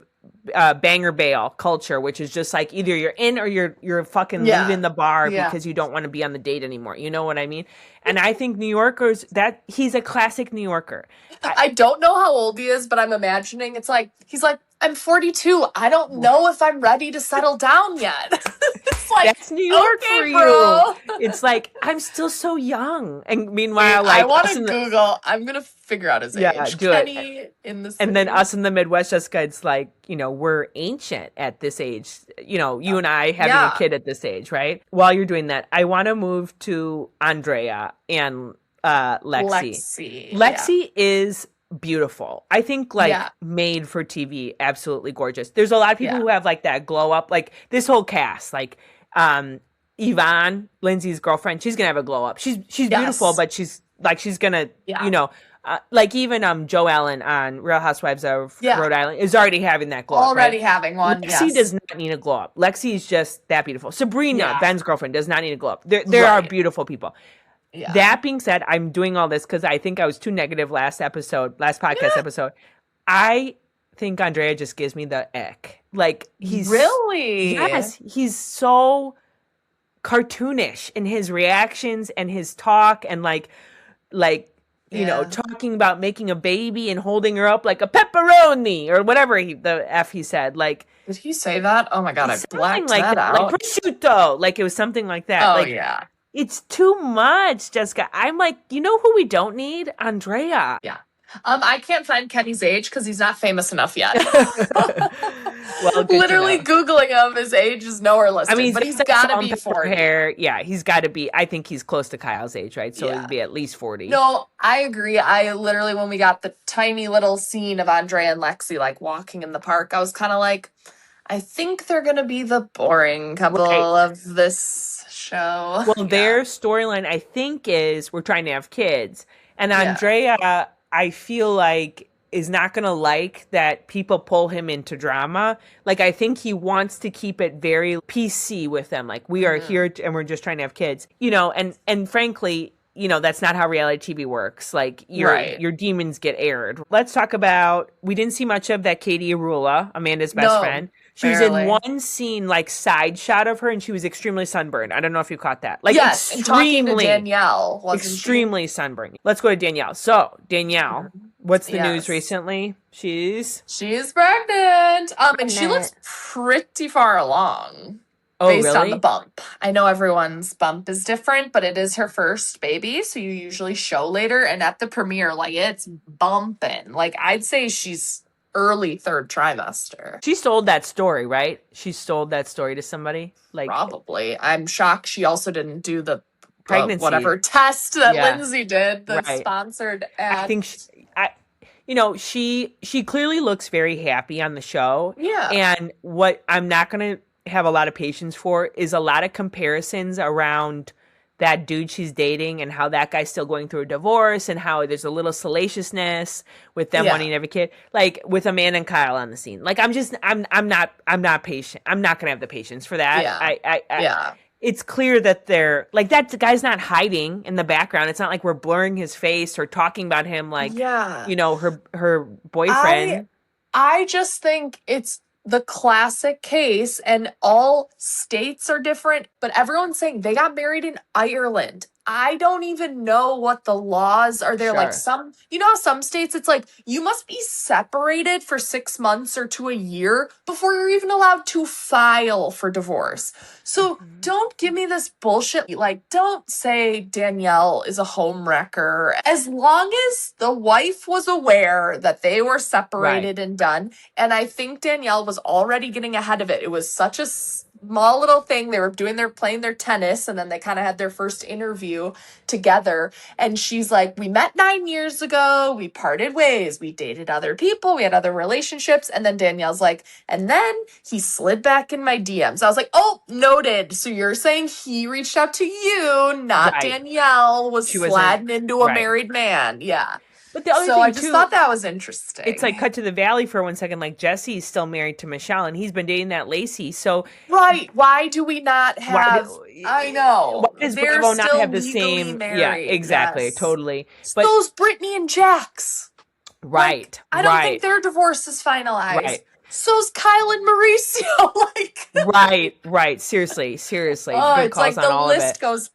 bail culture, which is just like either you're in or you're fucking leaving the bar because you don't want to be on the date anymore. You know what I mean? And I think New Yorkers, that he's a classic New Yorker. I don't know how old he is, but I'm imagining it's like he's like, I'm 42. I don't know if I'm ready to settle down yet. It's like, that's New York okay, for bro. you. It's like, I'm still so young. And meanwhile, like, I want to Google. I'm gonna figure out his age. Do Kenny it. in the And then us in the Midwest, Jessica, it's like, we're ancient at this age. You and I having a kid at this age, right? While you're doing that, I want to move to Andrea and Lexi. Lexi is beautiful. I think made for TV, absolutely gorgeous. There's a lot of people who have like that glow up, like this whole cast, like Yvonne, Lindsay's girlfriend, she's gonna have a glow up. She's beautiful, but she's gonna, like even Joe Allen on Real Housewives of Rhode Island is already having that glow up. Right? Having one. Lexi does not need a glow up. Lexi is just that beautiful. Sabrina, Ben's girlfriend, does not need a glow up. There are beautiful people. Yeah. That being said, I'm doing all this because I think I was too negative last podcast episode. I think Andrea just gives me the ick. Like, he's really, yes, he's so cartoonish in his reactions and his talk and like talking about making a baby and holding her up like a pepperoni or whatever he said. Like, did he say that? Oh my god, I blacked that out. Like prosciutto, like it was something like that. Oh like, yeah. It's too much, Jessica. I'm like, you know who we don't need? Andrea. Yeah. I can't find Kenny's age because he's not famous enough yet. Well, literally Googling him, his age is nowhere listed. I mean, but he's got to be 40. Hair. Yeah, he's got to be. I think he's close to Kyle's age, right? So it'd be at least 40. No, I agree. I literally, when we got the tiny little scene of Andrea and Lexi like walking in the park, I was kind of like, I think they're gonna be the boring couple of this show. Well, their storyline, I think, is we're trying to have kids, and Andrea, I feel like, is not gonna like that people pull him into drama. Like, I think he wants to keep it very PC with them. Like, we are here and we're just trying to have kids, and frankly, that's not how reality TV works. Like, your demons get aired. Let's talk about, we didn't see much of that Katie Arula, Amanda's best friend. She was in one scene, like, side shot of her, and she was extremely sunburned. I don't know if you caught that. Like, yes, extremely, and talking to Danielle, extremely sunburned. Let's go to Danielle. So, Danielle, what's the news recently? She's pregnant. And she looks pretty far along. Based on the bump. I know everyone's bump is different, but it is her first baby, so you usually show later. And at the premiere, like, it's bumping. Like, I'd say she's early third trimester. She sold that story, right? She sold that story to somebody? Like, probably. I'm shocked she also didn't do the pregnancy whatever test that Lindsay did, the sponsored ad. I think she clearly looks very happy on the show. Yeah. And what I'm not going to have a lot of patience for is a lot of comparisons around that dude she's dating and how that guy's still going through a divorce and how there's a little salaciousness with them wanting to have a kid, like with Amanda and Kyle on the scene. Like, I'm not patient. I'm not going to have the patience for that. Yeah. It's clear that they're like, that guy's not hiding in the background. It's not like we're blurring his face or talking about him like, her boyfriend. I just think it's the classic case, and all states are different, but everyone's saying they got married in Ireland. I don't even know what the laws are there. Like Sure. how some states it's like you must be separated for 6 months or to a year before you're even allowed to file for divorce. So don't give me this bullshit. Like, don't say Danielle is a home wrecker. As long as the wife was aware that they were separated and done. And I think Danielle was already getting ahead of it. It was such a small little thing. They were playing their tennis, and then they kind of had their first interview together. And she's like, we met 9 years ago. We parted ways. We dated other people. We had other relationships. And then Danielle's like, and then he slid back in my DMs. I was like, oh, noted. So you're saying he reached out to you, not Danielle was sliding into a married man. Yeah. But the other thing I just thought that was interesting. It's like cut to the valley for 1 second. Like Jesse's still married to Michelle, and he's been dating that Lacey. So why do we not have? I know. Why does Bravo not have the same? Married. Yeah, exactly, totally. But those Brittany and Jax, right? I don't think their divorce is finalized. Right. So's Kyle and Mauricio. Right. Seriously. Oh, it's like the list goes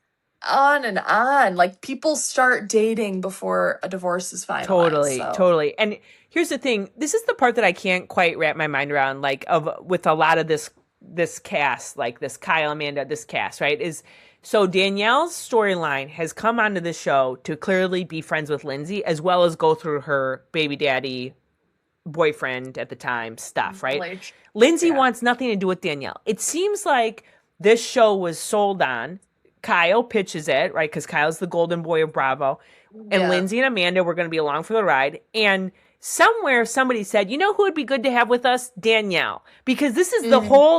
on and on. Like, people start dating before a divorce is finalized. Totally. And here's the thing. This is the part that I can't quite wrap my mind around, like, with a lot of this cast, like this Kyle, Amanda, this cast, right? So Danielle's storyline has come onto the show to clearly be friends with Lindsay, as well as go through her baby daddy, boyfriend at the time stuff, right? Lindsay wants nothing to do with Danielle. It seems like this show was sold on. Kyle pitches it, right? Because Kyle's the golden boy of Bravo. And Lindsay and Amanda were going to be along for the ride. And somewhere somebody said, you know who would be good to have with us? Danielle. Because this is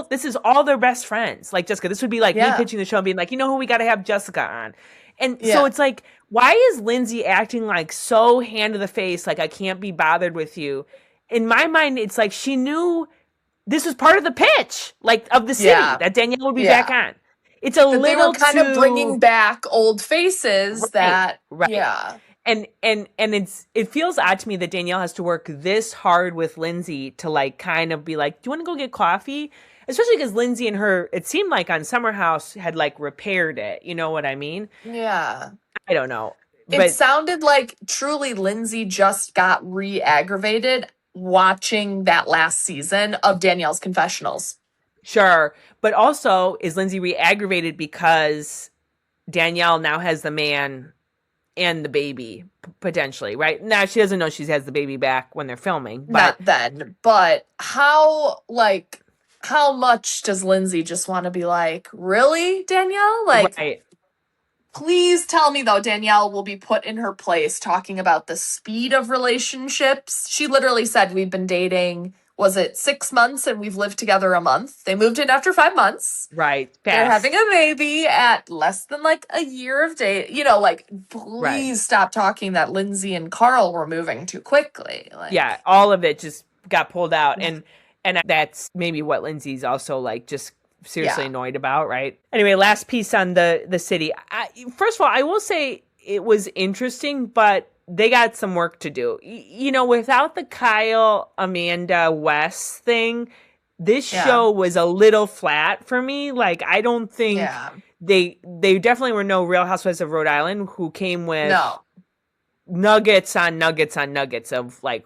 this is all their best friends. Like Jessica, this would be like me pitching the show and being like, you know who we got to have Jessica on. And so it's like, why is Lindsay acting like so hand to the face, like I can't be bothered with you? In my mind, it's like she knew this was part of the pitch, like of the city, that Danielle would be back on. It's a little they were kind of bringing back old faces and it feels odd to me that Danielle has to work this hard with Lindsay to like kind of be like, do you want to go get coffee? Especially because Lindsay and her, it seemed like on Summer House had like repaired it. You know what I mean? Yeah. I don't know. It sounded like truly Lindsay just got re-aggravated watching that last season of Danielle's confessionals. Sure. But also, is Lindsay re-aggravated because Danielle now has the man and the baby, potentially, right? Now, she doesn't know she has the baby back when they're filming. But not then. But how much does Lindsay just want to be like, really, Danielle? Like, please tell me, though, Danielle will be put in her place talking about the speed of relationships. She literally said, we've been dating... Was it 6 months and we've lived together a month? They moved in after 5 months. Right. They're having a baby at less than like a year of date. You know, like, please stop talking that Lindsay and Carl were moving too quickly. Like, yeah, all of it just got pulled out. And that's maybe what Lindsay's also like just seriously annoyed about, right? Anyway, last piece on the city. First of all, I will say it was interesting, but they got some work to do. You know, without the Kyle, Amanda, Wes thing, this show was a little flat for me. Like, I don't think they definitely were no Real Housewives of Rhode Island who came with nuggets on nuggets on nuggets of like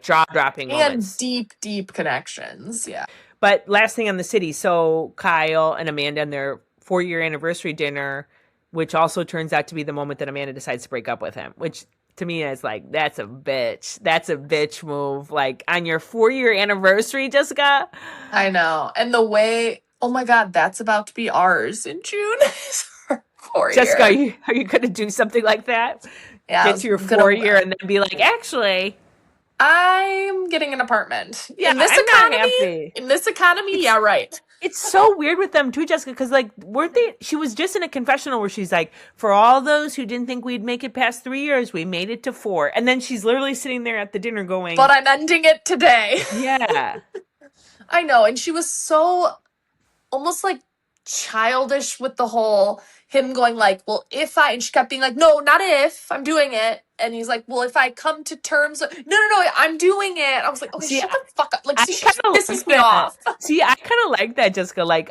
jaw-dropping moments. And deep connections. Yeah. But last thing on the city. So Kyle and Amanda and their 4-year anniversary dinner, which also turns out to be the moment that Amanda decides to break up with him, which to me is like, that's a bitch. That's a bitch move. Like, on your 4-year anniversary, Jessica. I know. And the way, oh my God, that's about to be ours in June. Jessica, are you going to do something like that? Yeah. Get to your 4-year and then be like, actually, I'm getting an apartment. Yeah, in this economy, yeah, right. It's so weird with them too, Jessica, because like, she was just in a confessional where she's like, for all those who didn't think we'd make it past 3 years, we made it to 4. And then she's literally sitting there at the dinner going, but I'm ending it today. Yeah. I know. And she was so almost like childish with the whole him going like, well, and she kept being like, no, not if, I'm doing it. And he's like, well, if I come to terms, no, I'm doing it. I was like, okay, shut the fuck up. Like, she pisses me off. See, I kind of like that, Jessica. Like,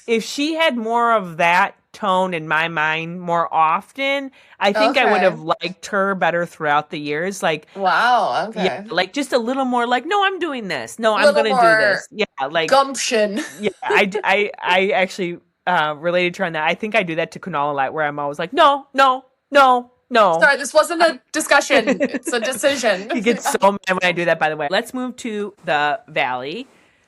if she had more of that tone in my mind more often. I think I would have liked her better throughout the years. Like, wow, okay. Yeah, like just a little more like, no, I'm doing this. No, I'm going to do this. Yeah, like gumption. Yeah, I actually related to her on that. I think I do that to Kunal a lot, where I'm always like, no, no, no, no. Sorry, this wasn't a discussion. It's a decision. He gets so mad when I do that, by the way. Let's move to the Valley.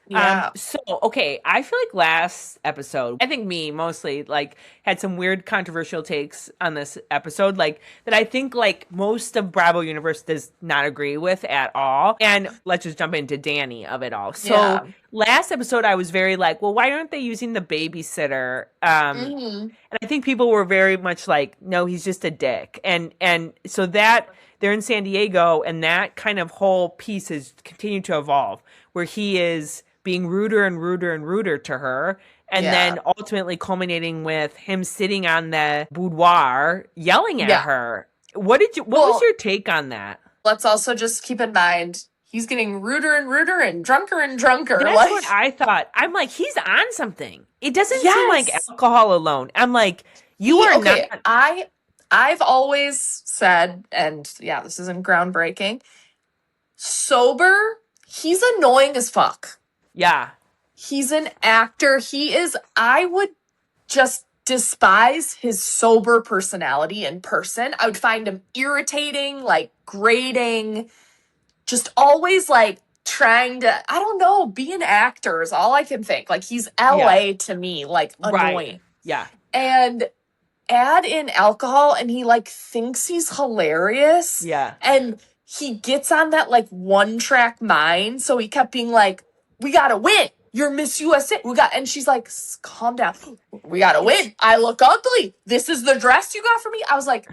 Yeah. Okay, I feel like last episode, I think me mostly, like, had some weird controversial takes on this episode, like, that I think, like, most of Bravo Universe does not agree with at all. And let's just jump into Danny of it all. So, last episode, I was very like, well, why aren't they using the babysitter? And I think people were very much like, no, he's just a dick. And so that, they're in San Diego, and that kind of whole piece has continued to evolve, where he is being ruder and ruder and ruder to her, and then ultimately culminating with him sitting on the boudoir yelling at her. What was your take on that? Let's also just keep in mind, he's getting ruder and ruder and drunker and drunker. That's what I thought. I'm like, he's on something. It doesn't seem like alcohol alone. I'm like, you are not. I've always said, and this isn't groundbreaking, sober, he's annoying as fuck. Yeah. He's an actor. I would just despise his sober personality in person. I would find him irritating, like grating, just always like trying to, I don't know, be an actor is all I can think. Like he's LA to me, like annoying. Right. Yeah. And add in alcohol and he like thinks he's hilarious. Yeah. And he gets on that like one track mind. So he kept being like, we gotta win. You're Miss USA. And she's like, calm down. We gotta win. I look ugly. This is the dress you got for me. I was like,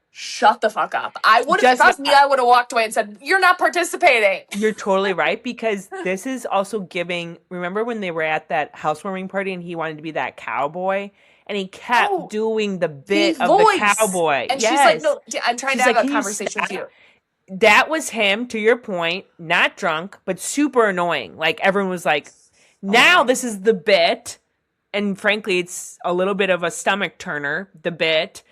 shut the fuck up. I would have, trust me, I would have walked away and said, you're not participating. You're totally right, because this is also giving, remember when they were at that housewarming party and he wanted to be that cowboy? And he kept doing the bit of the cowboy. And she's like, no, I'm trying to have a conversation with you. That was him, to your point, not drunk, but super annoying. Like, everyone was like, now this is the bit. And frankly, it's a little bit of a stomach turner, the bit.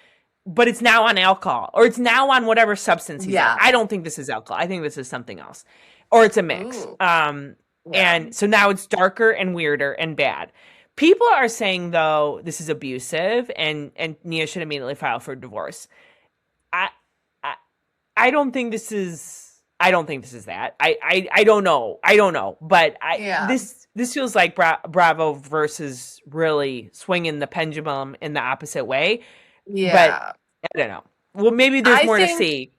But it's now on alcohol. Or it's now on whatever substance he's on. I don't think this is alcohol. I think this is something else. Or it's a mix. And so now it's darker and weirder and bad. People are saying, though, this is abusive and Nia should immediately file for divorce. I don't think this is that. I don't know. But this feels like Bravo versus really swinging the pendulum in the opposite way. Yeah. But I don't know. Well, maybe there's more to see.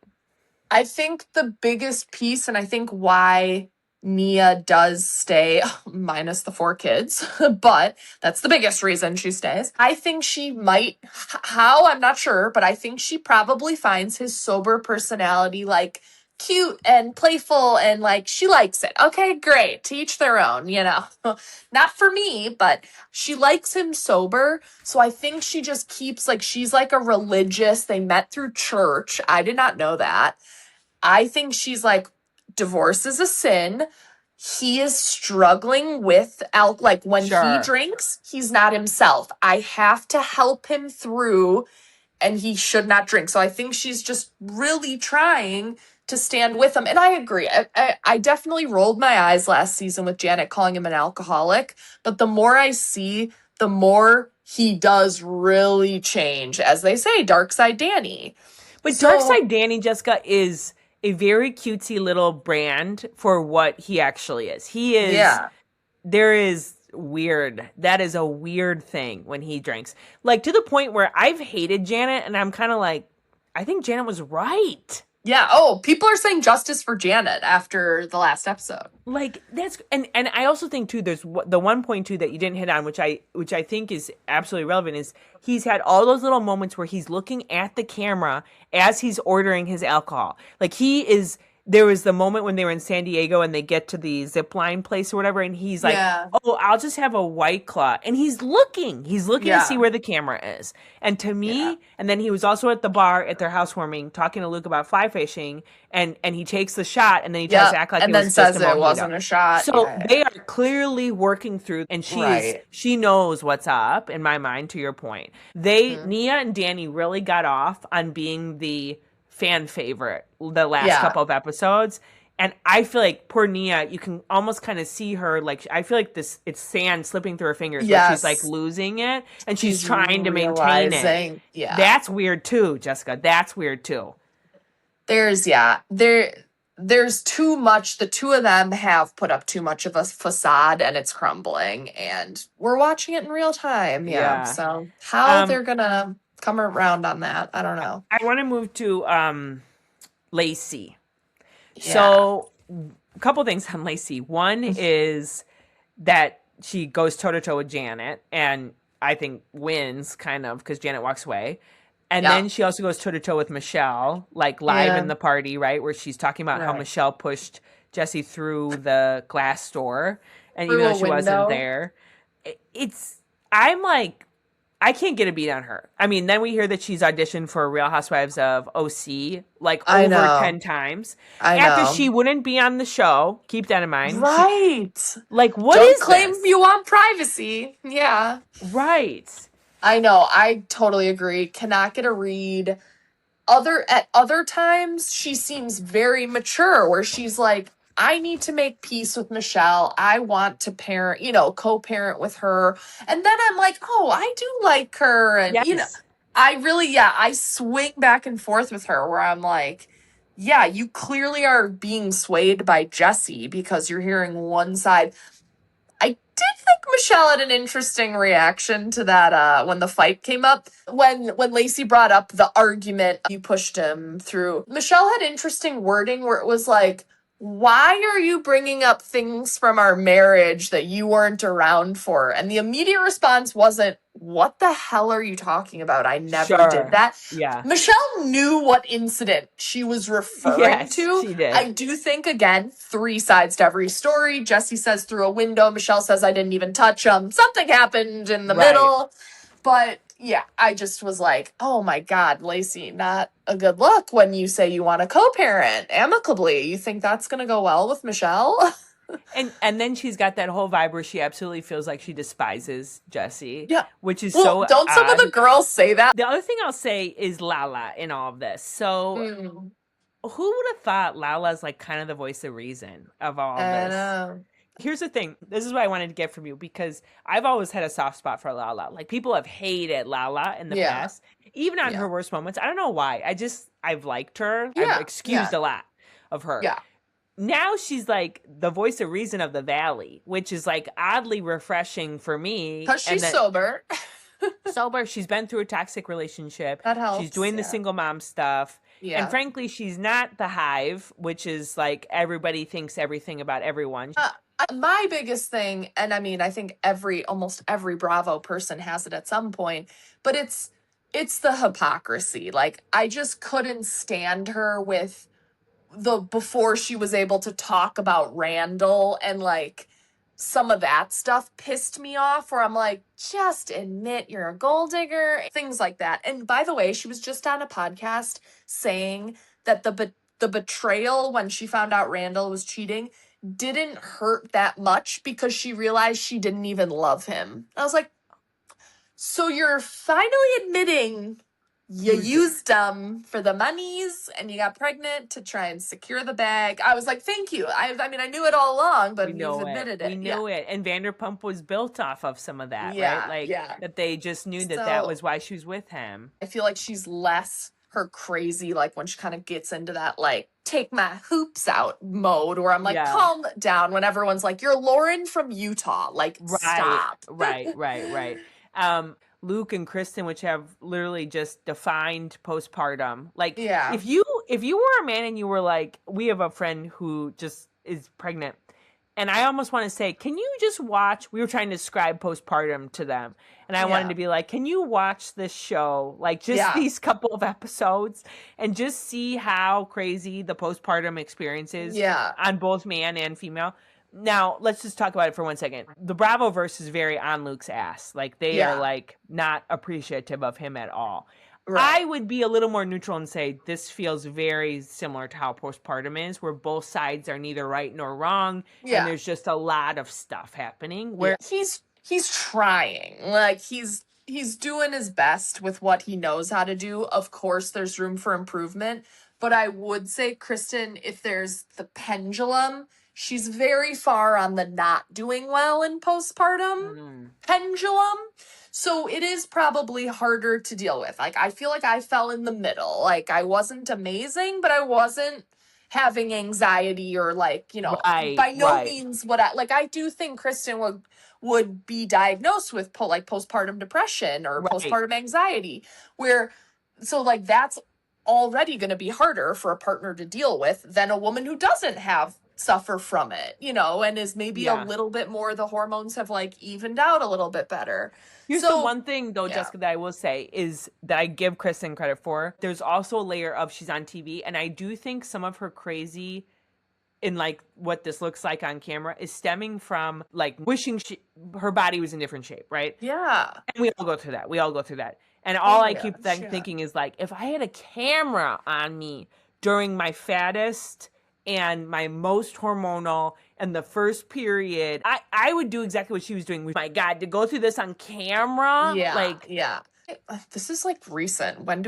I think the biggest piece, and I think why Nia does stay, minus the 4 kids, but that's the biggest reason she stays. I think she might, how, I'm not sure, but I think she probably finds his sober personality, like, cute and playful, and, like, she likes it. Okay, great. To each their own, you know. Not for me, but she likes him sober, so I think she just keeps, like, she's like a religious, they met through church. I did not know that. I think she's like, divorce is a sin. He is struggling with like when he drinks, he's not himself. I have to help him through, and he should not drink. So I think she's just really trying to stand with him. And I agree. I definitely rolled my eyes last season with Janet calling him an alcoholic. But the more I see, the more he does really change. As they say, Dark Side Danny. But Dark Side Danny, Jessica, is a very cutesy little brand for what he actually is. He is, there is weird. That is a weird thing when he drinks. Like, to the point where I've hated Janet, and I'm kind of like, I think Janet was right. Yeah. Oh, people are saying justice for Janet after the last episode. Like, that's, and I also think too, there's the one point too that you didn't hit on, which I think is absolutely relevant, is he's had all those little moments where he's looking at the camera as he's ordering his alcohol. Like, he is there was the moment when they were in San Diego and they get to the zip line place or whatever, and he's like, "Oh, I'll just have a White Claw," and he's looking to see where the camera is. And to me, and then he was also at the bar at their housewarming talking to Luke about fly fishing, and he takes the shot, and then he tries to act like and it then was says just a it wasn't a shot. So they are clearly working through, and she knows what's up. In my mind, to your point, Nia and Danny really got off on being the fan favorite the last couple of episodes, and I feel like poor Nia, you can almost kind of see her, like, I feel like it's sand slipping through her fingers, where she's like losing it, and she's trying to maintain it. That's weird too, Jessica. That's weird too. There's too much. The two of them have put up too much of a facade, and it's crumbling, and we're watching it in real time. So how they're gonna come around on that, I don't know. I want to move to Lacey. So a couple things on Lacey. One is that she goes toe-to-toe with Janet, and I think wins, kind of, because Janet walks away. And then she also goes toe-to-toe with Michelle, like live in the party, right, where she's talking about how Michelle pushed Jesse through the glass door, and even though she wasn't there. I'm like, I can't get a beat on her. I mean, then we hear that she's auditioned for Real Housewives of OC like over 10 times. After she wouldn't be on the show. Keep that in mind. Right. Like, what Don't is claim this? you want privacy. Yeah. Right. I know. I totally agree. Cannot get a read. At other times, she seems very mature, where she's like, I need to make peace with Michelle. I want to parent, co-parent with her. And then I'm like, oh, I do like her. And, I really, I swing back and forth with her, where I'm like, yeah, you clearly are being swayed by Jesse because you're hearing one side. I did think Michelle had an interesting reaction to that when the fight came up. When Lacey brought up the argument, you pushed him through. Michelle had interesting wording where it was like, why are you bringing up things from our marriage that you weren't around for? And the immediate response wasn't, what the hell are you talking about? I never did that. Yeah. Michelle knew what incident she was referring to. She did. I do think, again, 3 sides to every story. Jesse says through a window. Michelle says, I didn't even touch him. Something happened in the middle. But yeah, I just was like, oh my God, Lacey, not a good look when you say you want to co-parent amicably. You think that's going to go well with Michelle? And then she's got that whole vibe where she absolutely feels like she despises Jesse. Yeah. Which is don't some of the girls say that? The other thing I'll say is Lala in all of this. So who would have thought Lala's like kind of the voice of reason of all this? Know. Here's the thing. This is what I wanted to get from you, because I've always had a soft spot for Lala. Like, people have hated Lala in the past, even on her worst moments. I don't know why. I've liked her. I've excused a lot of her. Yeah. Now she's like the voice of reason of the Valley, which is like oddly refreshing for me. Because she's sober. Sober. She's been through a toxic relationship. That helps. She's doing the single mom stuff. Yeah. And frankly, she's not the Hive, which is like everybody thinks everything about everyone. My biggest thing, and I mean, I think almost every Bravo person has it at some point, but it's the hypocrisy. Like, I just couldn't stand her with before she was able to talk about Randall, and like some of that stuff pissed me off, where I'm like, just admit you're a gold digger, things like that. And by the way, she was just on a podcast saying that the betrayal when she found out Randall was cheating didn't hurt that much because she realized she didn't even love him. I was like, so you're finally admitting you used them for the monies and you got pregnant to try and secure the bag. I was like, thank you. I mean, I knew it all along, but you've admitted it. We knew it. And Vanderpump was built off of some of that, right? Like, that they just knew that was why she was with him. I feel like she's less her crazy, like when she kind of gets into that, like, take my hoops out mode, where I'm like, calm down, when everyone's like, you're Lauren from Utah. Like, stop. Right. Luke and Kristen, which have literally just defined postpartum. Like, if you were a man and you were like, we have a friend who just is pregnant, And I almost want to say, can you just watch? We were trying to describe postpartum to them. And I wanted to be like, can you watch this show? Like just these couple of episodes and just see how crazy the postpartum experience is on both man and female. Now, let's just talk about it for 1 second. The Bravoverse is very on Luke's ass. Like they are like not appreciative of him at all. Right. I would be a little more neutral and say this feels very similar to how postpartum is, where both sides are neither right nor wrong, and there's just a lot of stuff happening. Where he's trying, like he's doing his best with what he knows how to do. Of course, there's room for improvement, but I would say, Kristen, if there's the pendulum, she's very far on the not doing well in postpartum pendulum. So it is probably harder to deal with. Like, I feel like I fell in the middle. Like, I wasn't amazing, but I wasn't having anxiety or like, you know, by no means what I do think Kristen would be diagnosed with postpartum depression or postpartum anxiety, where, so like, that's already going to be harder for a partner to deal with than a woman who doesn't suffer from it, you know, and is maybe a little bit more, the hormones have like evened out a little bit better. Here's the one thing though, Jessica, that I will say is that I give Kristen credit for. There's also a layer of she's on TV, and I do think some of her crazy in like what this looks like on camera is stemming from like wishing her body was in different shape, right? Yeah. And we all go through that. And all I keep thinking is like, if I had a camera on me during my fattest and my most hormonal and the first period, I would do exactly what she was doing. My God, to go through this on camera. This is like recent. Can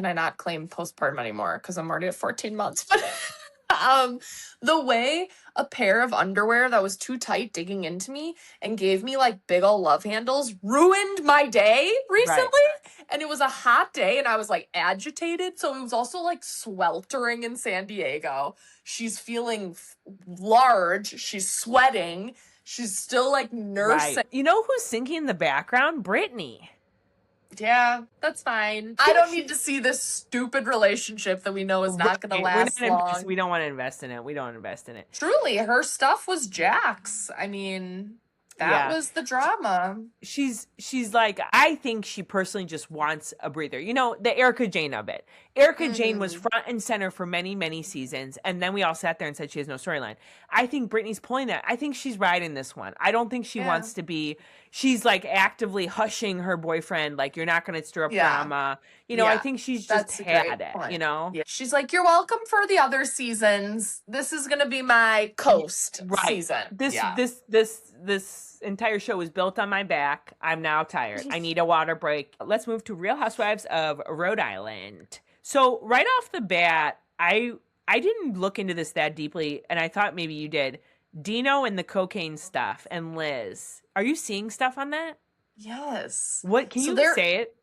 I not claim postpartum anymore? Because I'm already at 14 months. The way a pair of underwear that was too tight digging into me and gave me like big ol' love handles ruined my day recently. Right. And it was a hot day and I was like agitated. So it was also like sweltering in San Diego. She's feeling large. She's sweating. She's still like nursing. Right. You know who's singing in the background? Brittany. Yeah, that's fine. I don't need to see this stupid relationship that we know is not going to last long. We don't want to invest in it. Truly, her stuff was Jack's. I mean, that was the drama. She's like, I think she personally just wants a breather. You know, the Erica Jane of it. Erica Jane was front and center for many, many seasons. And then we all sat there and said she has no storyline. I think Brittany's pulling that. I think she's riding this one. I don't think she wants to be, she's like actively hushing her boyfriend. Like, you're not going to stir up drama. You know, I think she's just had it, you know? Yeah. She's like, you're welcome for the other seasons. This is going to be my coast season. This entire show was built on my back. I'm now tired. I need a water break. Let's move to Real Housewives of Rhode Island. So right off the bat, I didn't look into this that deeply, and I thought maybe you did. Dino and the cocaine stuff and Liz. Are you seeing stuff on that? Yes. What can you say it?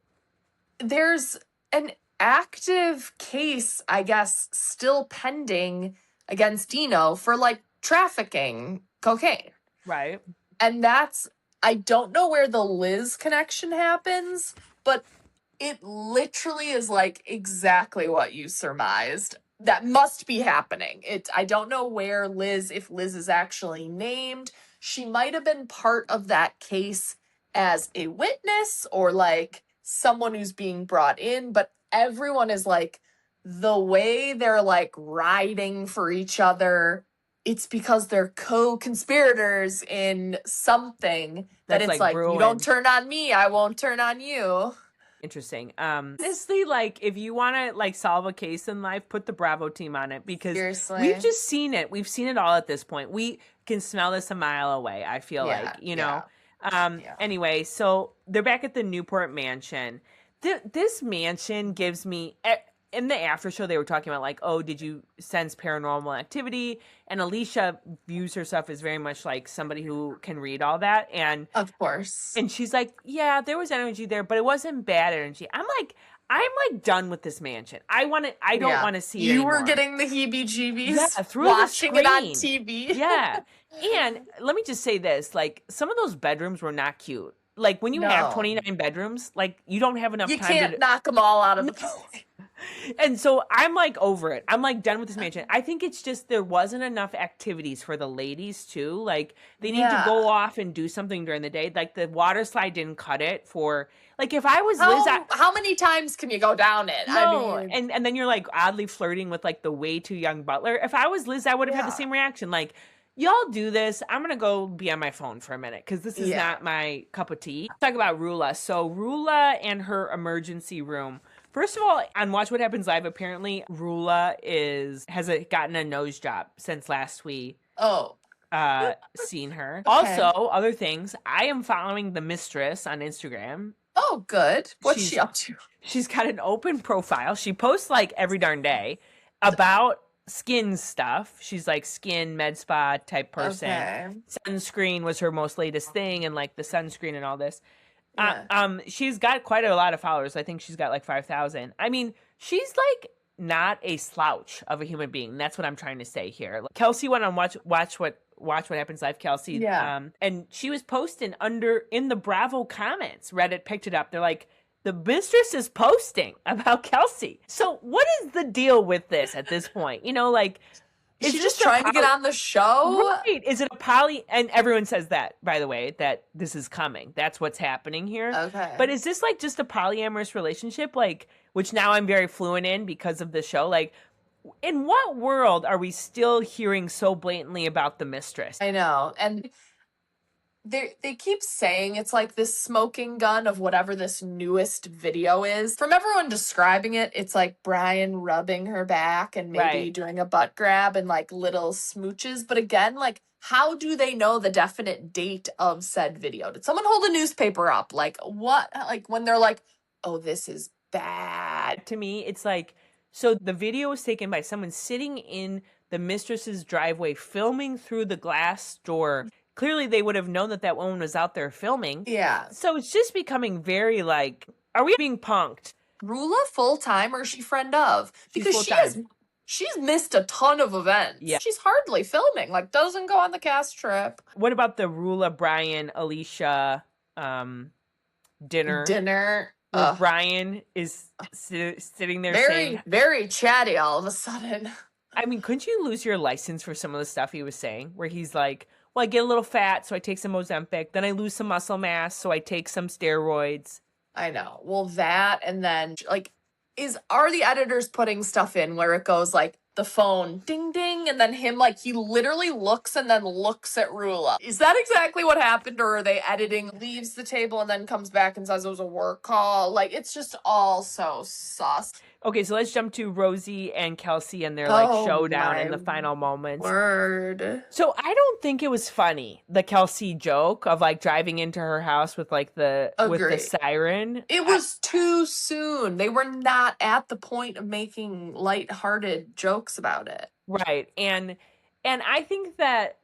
There's an active case, I guess, still pending against Dino for like trafficking cocaine. Right. And I don't know where the Liz connection happens, but it literally is like exactly what you surmised. That must be happening. I don't know where if Liz is actually named. She might have been part of that case as a witness or like someone who's being brought in, but everyone is like, the way they're like riding for each other, it's because they're co-conspirators in something that it's like you don't turn on me, I won't turn on you. Interesting. Honestly, like, if you want to like solve a case in life, put the Bravo team on it, because we've just seen it. We've seen it all at this point. We can smell this a mile away, I feel like, you know. Anyway, so they're back at the Newport mansion. This mansion gives me, in the after show, they were talking about like, oh, did you sense paranormal activity? And Alicia views herself as very much like somebody who can read all that. And of course. And she's like, yeah, there was energy there, but it wasn't bad energy. I'm like done with this mansion. I don't want to see it anymore. You were getting the heebie-jeebies through watching it on TV. Yeah. And let me just say this, like, some of those bedrooms were not cute. Like, when you have 29 bedrooms, like, you don't have enough time to knock them all out of the And so I'm like over it. I'm like done with this mansion. I think it's just there wasn't enough activities for the ladies too. Like they need to go off and do something during the day. Like the water slide didn't cut it for like if I was Liz. How many times can you go down it? No, I mean, and then you're like oddly flirting with like the way too young butler. If I was Liz, I would have had the same reaction. Like y'all do this. I'm gonna go be on my phone for a minute because this is not my cup of tea. Let's talk about Rula. So Rula and her emergency room. First of all, on Watch What Happens Live, apparently Rula has gotten a nose job since last we seen her. Okay. Also, other things. I am following the mistress on Instagram. Oh, good. What's she up to? She's got an open profile. She posts like every darn day about skin stuff. She's like skin med spa type person. Okay. Sunscreen was her most latest thing, and like the sunscreen and all this. Yeah. She's got quite a lot of followers. I think she's got like 5,000. I mean, she's like not a slouch of a human being. That's what I'm trying to say here. Kelsey went on Watch What Happens Live, Kelsey. Yeah. And she was posting in the Bravo comments. Reddit picked it up. They're like, the mistress is posting about Kelsey. So what is the deal with this at this point? You know, like, is she just trying to get on the show? Right. Is it a poly? And everyone says that, by the way, that this is coming. That's what's happening here. Okay. But is this like just a polyamorous relationship? Like, which now I'm very fluent in because of the show. Like, in what world are we still hearing so blatantly about the mistress? I know. And they keep saying it's like this smoking gun of whatever this newest video is. From everyone describing it, it's like Brian rubbing her back and maybe doing a butt grab and like little smooches. But again, like, how do they know the definite date of said video? Did someone hold a newspaper up? Like, what? Like, when they're like, oh, this is bad. To me, it's like, so the video was taken by someone sitting in the mistress's driveway, filming through the glass door. Clearly, they would have known that woman was out there filming. Yeah. So it's just becoming very like, are we being punked? Rula full-time or is she friend of? Because she's missed a ton of events. Yeah. She's hardly filming, like doesn't go on the cast trip. What about the Rula, Brian, Alicia dinner? Where Brian is sitting there saying... Very chatty all of a sudden. I mean, couldn't you lose your license for some of the stuff he was saying? Where he's like, well, I get a little fat, so I take some Ozempic. Then I lose some muscle mass, so I take some steroids. I know. Well, that, and then, like, are the editors putting stuff in where it goes, like, the phone, ding, ding, and then him, like, he literally looks and then looks at Rula. Is that exactly what happened, or are they editing, leaves the table, and then comes back and says it was a work call? Like, it's just all so sus. Okay, so let's jump to Rosie and Kelsey and their, like, showdown in the final moments. Word. So I don't think it was funny, the Kelsey joke of, like, driving into her house with, like, with the siren. It was too soon. They were not at the point of making lighthearted jokes about it. Right. And I think that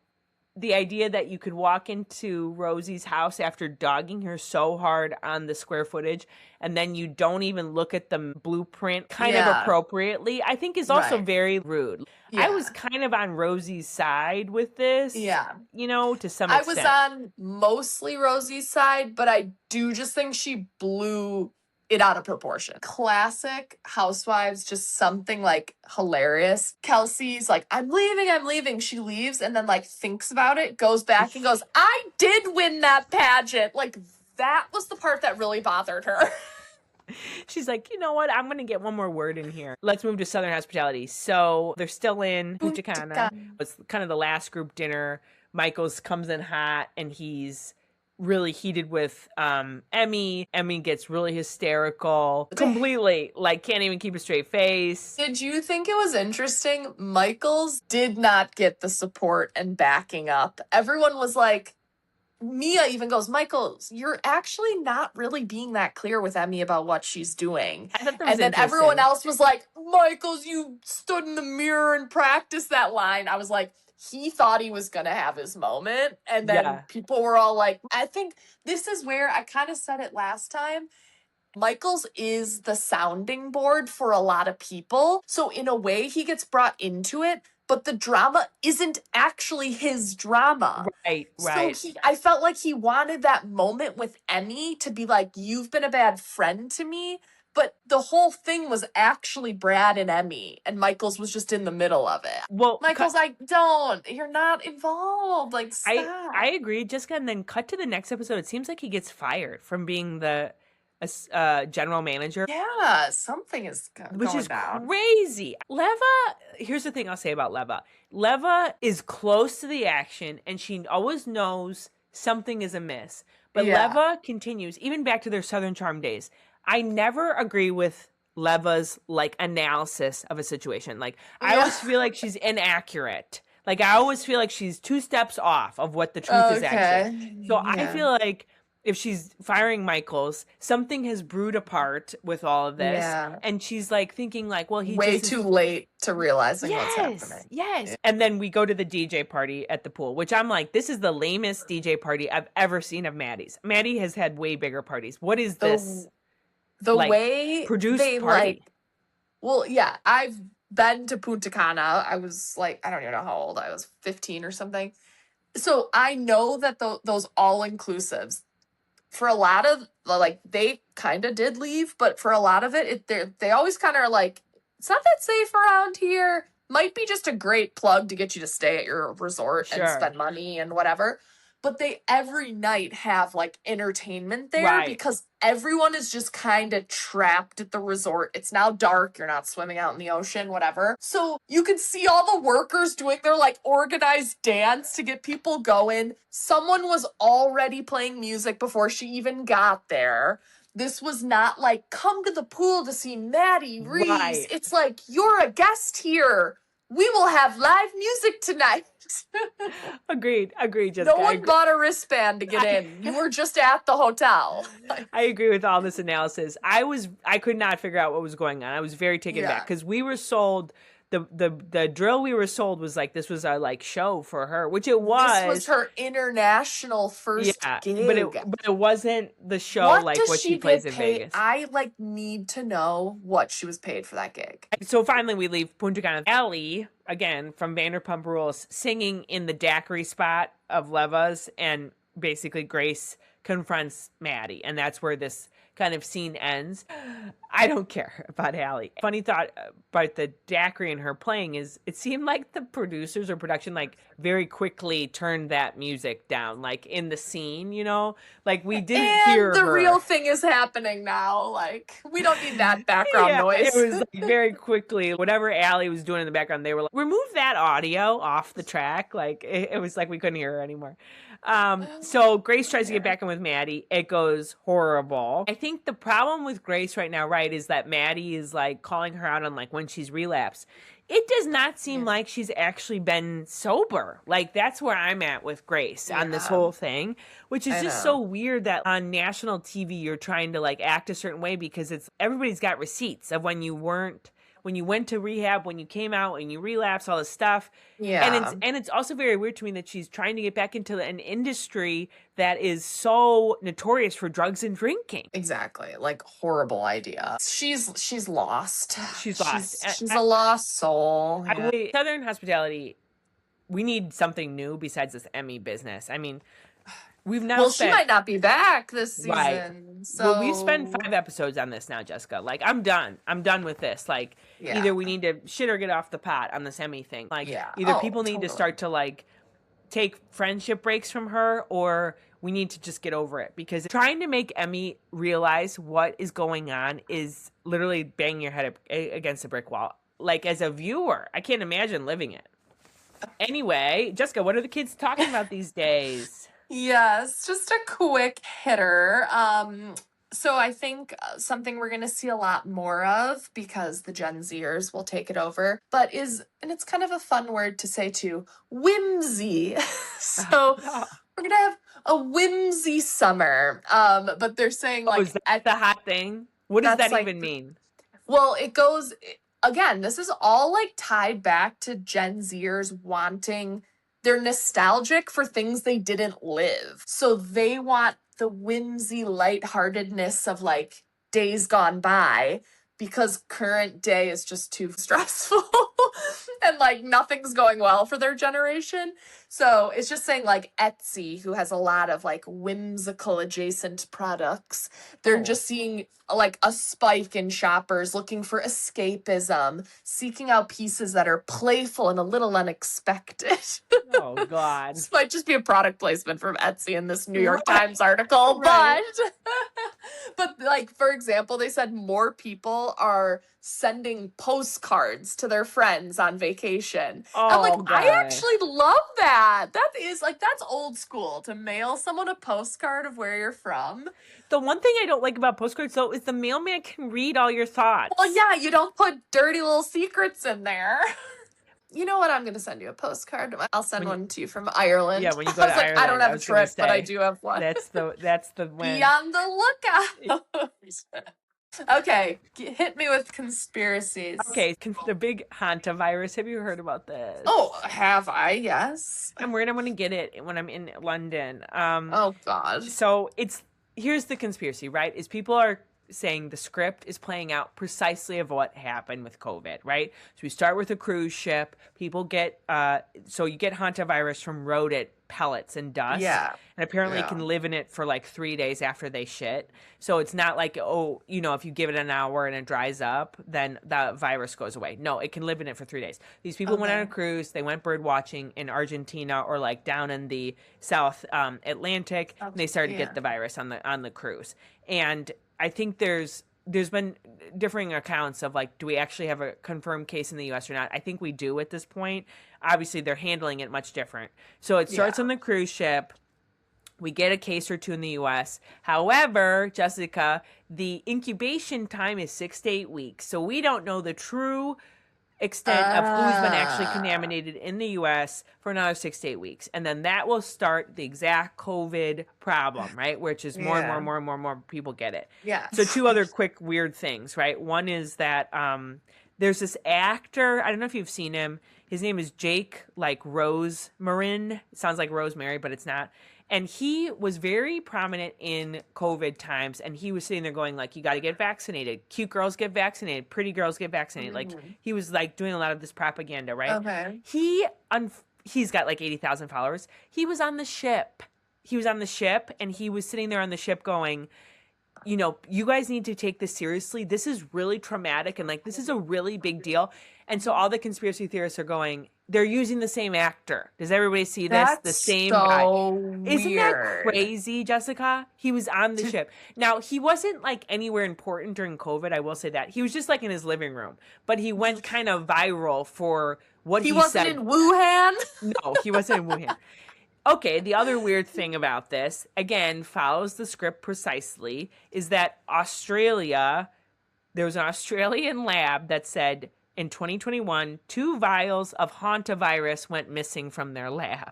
the idea that you could walk into Rosie's house after dogging her so hard on the square footage and then you don't even look at the blueprint kind of appropriately, I think is also very rude. Yeah. I was kind of on Rosie's side with this. Yeah. You know, to some extent. I was on mostly Rosie's side, but I do just think she blew it out of proportion. Classic Housewives, just something like hilarious. Kelsey's like, I'm leaving. She leaves and then like thinks about it, goes back and goes, I did win that pageant. Like that was the part that really bothered her. She's like, you know what? I'm going to get one more word in here. Let's move to Southern Hospitality. So they're still in Punta Cana. It's kind of the last group dinner. Michaels comes in hot and he's really heated with Emmy. Emmy gets really hysterical. Completely, like, can't even keep a straight face. Did you think it was interesting? Michaels did not get the support and backing up. Everyone was like, Mia even goes, Michaels, you're actually not really being that clear with Emmy about what she's doing. And then everyone else was like, Michaels, you stood in the mirror and practiced that line. I was like, he thought he was going to have his moment. And then people were all like, I think this is where I kind of said it last time. Michaels is the sounding board for a lot of people. So in a way, he gets brought into it, but the drama isn't actually his drama. Right. So I felt like he wanted that moment with Emmy to be like, you've been a bad friend to me, But the whole thing was actually Brad and Emmy, and Michaels was just in the middle of it. Well, Michael's like, you're not involved. Like, stop. I agree, Jessica. And then cut to the next episode. It seems like he gets fired from being the general manager. Yeah, something is going which is down. Crazy. Leva, here's the thing I'll say about Leva. Leva is close to the action, and she always knows something is amiss. But Leva continues, even back to their Southern Charm days. I never agree with Leva's like analysis of a situation. Like I always feel like she's inaccurate. Like I always feel like she's 2 steps off of what the truth is actually. So I feel like if she's firing Michaels, something has brewed apart with all of this. Yeah. And she's like thinking like, well, he way too late to realizing what's happening. Yes. Yeah. And then we go to the DJ party at the pool, which I'm like, this is the lamest DJ party I've ever seen of Maddie's. Maddie has had way bigger parties. What is this? The like, way produced they party? Like, well, yeah, I've been to Punta Cana. I was like, I don't even know how old I was, 15 or something. So I know that those all-inclusives, for a lot of, like, they kind of did leave, but for a lot of it, they always kind of are like, it's not that safe around here. Might be just a great plug to get you to stay at your resort and spend money and whatever. But they every night have like entertainment there because everyone is just kind of trapped at the resort. It's now dark. You're not swimming out in the ocean, whatever. So you can see all the workers doing their like organized dance to get people going. Someone was already playing music before she even got there. This was not like, come to the pool to see Maddie Reese. Right. It's like, you're a guest here. We will have live music tonight. Agreed, Jessica. No one bought a wristband to get in. You were just at the hotel. I agree with all this analysis. I could not figure out what was going on. I was very taken back because we were sold the drill we were sold was like this was our like show for her, which it was. This was her international first gig. But it wasn't the show what she plays in Vegas. I like need to know what she was paid for that gig. So finally we leave Punta Cana. Ellie, again from Vanderpump Rules, singing in the daiquiri spot of Leva's, and basically Grace confronts Maddie, and that's where this kind of scene ends. I don't care about Allie. Funny thought about the daiquiri and her playing is it seemed like the producers or production like very quickly turned that music down, like in the scene, you know, like we didn't hear the her. Real thing is happening now. Like we don't need that background noise. It was like very quickly, whatever Allie was doing in the background, they were like, remove that audio off the track. Like it was like we couldn't hear her anymore. So Grace tries to get back in with Maddie. It goes horrible. I think the problem with Grace right now, right, is that Maddie is like calling her out on like when she's relapsed. It does not seem like she's actually been sober. Like that's where I'm at with Grace on this whole thing, which is just so weird that on national TV you're trying to like act a certain way because it's everybody's got receipts of when you went to rehab, when you came out and you relapsed, all this stuff. Yeah. And it's also very weird to me that she's trying to get back into an industry that is so notorious for drugs and drinking. Exactly. Like horrible idea. She's lost. She's lost. She's a lost soul. Yeah. Southern Hospitality, we need something new besides this Emmy business. I mean, we've now she might not be back this season. Right. So well, we've spent 5 episodes on this now, Jessica. Like, I'm done. I'm done with this. Like, either we need to shit or get off the pot on this Emmy thing. Like, either people need to start to, like, take friendship breaks from her, or we need to just get over it. Because trying to make Emmy realize what is going on is literally banging your head against a brick wall. Like, as a viewer, I can't imagine living it. Anyway, Jessica, what are the kids talking about these days? Yes, just a quick hitter. So I think something we're going to see a lot more of because the Gen Zers will take it over, and it's kind of a fun word to say too, whimsy. So we're going to have a whimsy summer. But they're saying like, is that the hot thing? What does that even mean? Well, it goes, again, this is all like tied back to Gen Zers wanting. They're nostalgic for things they didn't live. So they want the whimsy lightheartedness of like days gone by, because current day is just too stressful and like nothing's going well for their generation. So it's just saying like Etsy, who has a lot of like whimsical adjacent products, they're just seeing like a spike in shoppers looking for escapism, seeking out pieces that are playful and a little unexpected. Oh God. This might just be a product placement from Etsy in this New York Times article, but like, for example, they said more people are sending postcards to their friends on vacation. I'm like, God. I actually love that. That is like, that's old school, to mail someone a postcard of where you're from. The one thing I don't like about postcards, though, is the mailman can read all your thoughts. Well, yeah, you don't put dirty little secrets in there. You know what? I'm going to send you a postcard. I'll send one to you from Ireland. Yeah, when you go to Ireland. I don't have a trip, but I do have one. That's the win. Be on the lookout. Okay, hit me with conspiracies. Okay, the big hantavirus. Have you heard about this? Oh, have I? Yes. I'm worried I'm going to get it when I'm in London. Oh, God. So here's the conspiracy, right? Is people are saying the script is playing out precisely of what happened with COVID, right? So we start with a cruise ship. People get, so you get hantavirus from rodent pellets and dust. Yeah. And apparently it can live in it for like 3 days after they shit. So it's not like, if you give it an hour and it dries up, then the virus goes away. No, it can live in it for 3 days. These people went on a cruise. They went bird watching in Argentina or like down in the South Atlantic. And they started to get the virus on the cruise. And I think there's been differing accounts of like, do we actually have a confirmed case in the U.S. or not? I think we do at this point. Obviously, they're handling it much different. So it starts on the cruise ship. We get a case or two in the U.S. However, Jessica, the incubation time is 6 to 8 weeks. So we don't know the true extent of who's been actually contaminated in the U.S. for another 6 to 8 weeks. And then that will start the exact COVID problem, right? Which is more and more people get it. Yeah. So two other quick weird things, right? One is that there's this actor, I don't know if you've seen him. His name is Jake, like Rosemarin. It sounds like Rosemary, but it's not. And he was very prominent in COVID times. And he was sitting there going like, you got to get vaccinated. Cute girls get vaccinated. Pretty girls get vaccinated. Like he was like doing a lot of this propaganda, right? Okay. He's got like 80,000 followers. He was on the ship. And he was sitting there on the ship going, you guys need to take this seriously. This is really traumatic. And like, this is a really big deal. And so all the conspiracy theorists are going, they're using the same actor. Does everybody see this? That's the same so guy. Weird. Isn't that crazy, Jessica? He was on the ship. Now, he wasn't like anywhere important during COVID. I will say that. He was just like in his living room. But he went kind of viral for what he said. He wasn't in Wuhan? No, he wasn't in Wuhan. Okay, the other weird thing about this, again, follows the script precisely, is that there was an Australian lab that said in 2021, 2 vials of hantavirus went missing from their lab.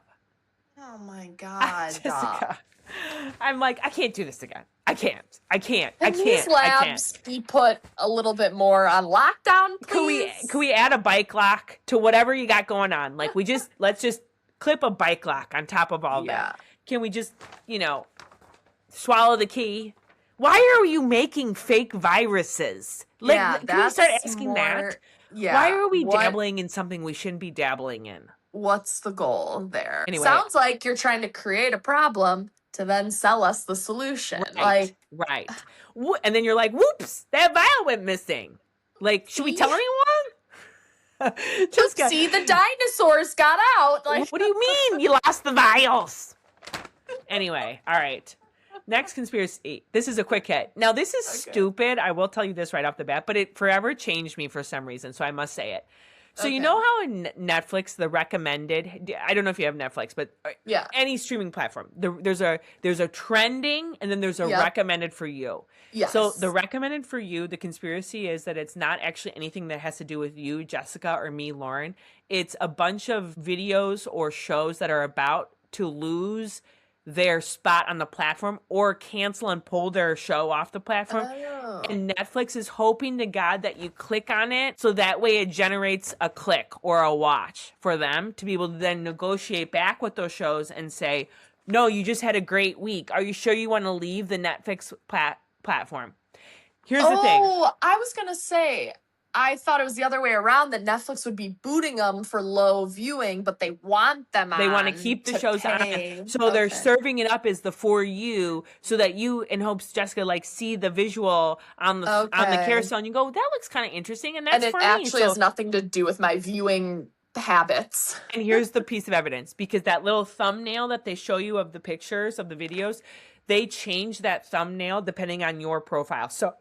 Oh my God. Jessica, I'm like, I can't do this again. I can't. These labs, he put a little bit more on lockdown, please? Can we add a bike lock to whatever you got going on? Like let's just clip a bike lock on top of all that. Can we just, swallow the key? Why are you making fake viruses? Can we start asking that? Yeah. Why are we dabbling in something we shouldn't be dabbling in? What's the goal there? Anyway, sounds like you're trying to create a problem to then sell us the solution. Right. And then you're like, whoops, that vial went missing. Like, should we tell anyone? See, the dinosaurs got out. Like, what do you mean you lost the vials? Anyway, all right. Next conspiracy. This is a quick hit. Now, this is stupid. I will tell you this right off the bat, but it forever changed me for some reason, so I must say it. So you know how in Netflix, the recommended, I don't know if you have Netflix, but any streaming platform, there's a trending and then there's a recommended for you. Yes. So the recommended for you, the conspiracy is that it's not actually anything that has to do with you, Jessica, or me, Lauren. It's a bunch of videos or shows that are about to lose their spot on the platform or cancel and pull their show off the platform. And Netflix is hoping to God that you click on it so that way it generates a click or a watch for them to be able to then negotiate back with those shows and say, no, you just had a great week. Are you sure you want to leave the Netflix platform? Here's the thing. Oh, I was going to say, I thought it was the other way around, that Netflix would be booting them for low viewing, but they want them on. They want to keep the shows on. So they're serving it up as the For You, so that you, in hopes, Jessica, like see the visual on the carousel and you go, that looks kind of interesting. And that's for me. And it actually has nothing to do with my viewing habits. And here's the piece of evidence, because that little thumbnail that they show you of the pictures of the videos, they change that thumbnail depending on your profile. So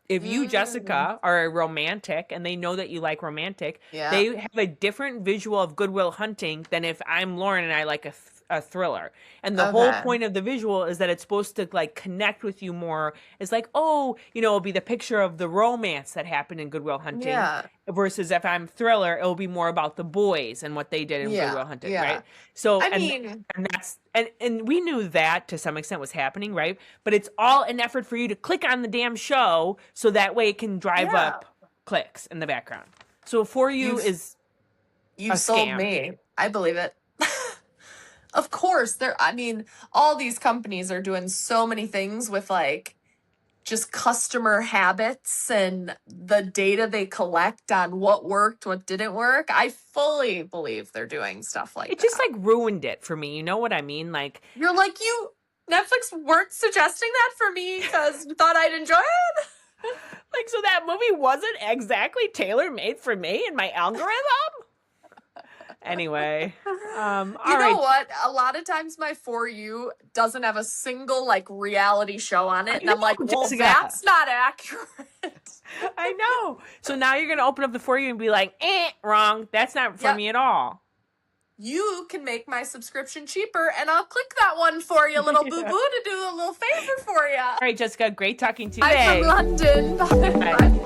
if you, Jessica, are a romantic and they know that you like romantic, they have a different visual of Good Will Hunting than if I'm Lauren and I like a thriller. And the whole point of the visual is that it's supposed to like connect with you more. It's like, oh, you know, it'll be the picture of the romance that happened in Good Will Hunting. Yeah. Versus if I'm thriller, it'll be more about the boys and what they did in Good Will Hunting, right? So and that's and we knew that to some extent was happening, right? But it's all an effort for you to click on the damn show so that way it can drive up clicks in the background. So For You you sold me. I believe it. Of course, all these companies are doing so many things with like just customer habits and the data they collect on what worked, what didn't work. I fully believe they're doing stuff like that. It just like ruined it for me. You know what I mean? Like, you're like, Netflix weren't suggesting that for me because you thought I'd enjoy it? Like, so that movie wasn't exactly tailor-made for me and my algorithm? Anyway, know what? A lot of times my For You doesn't have a single like reality show on it, and I'm like, well, that's not accurate. I know. So now you're gonna open up the For You and be like, wrong. That's not for me at all. You can make my subscription cheaper, and I'll click that one for you, little boo boo, to do a little favor for you. All right, Jessica. Great talking to you today. I'm from London. Bye. Bye.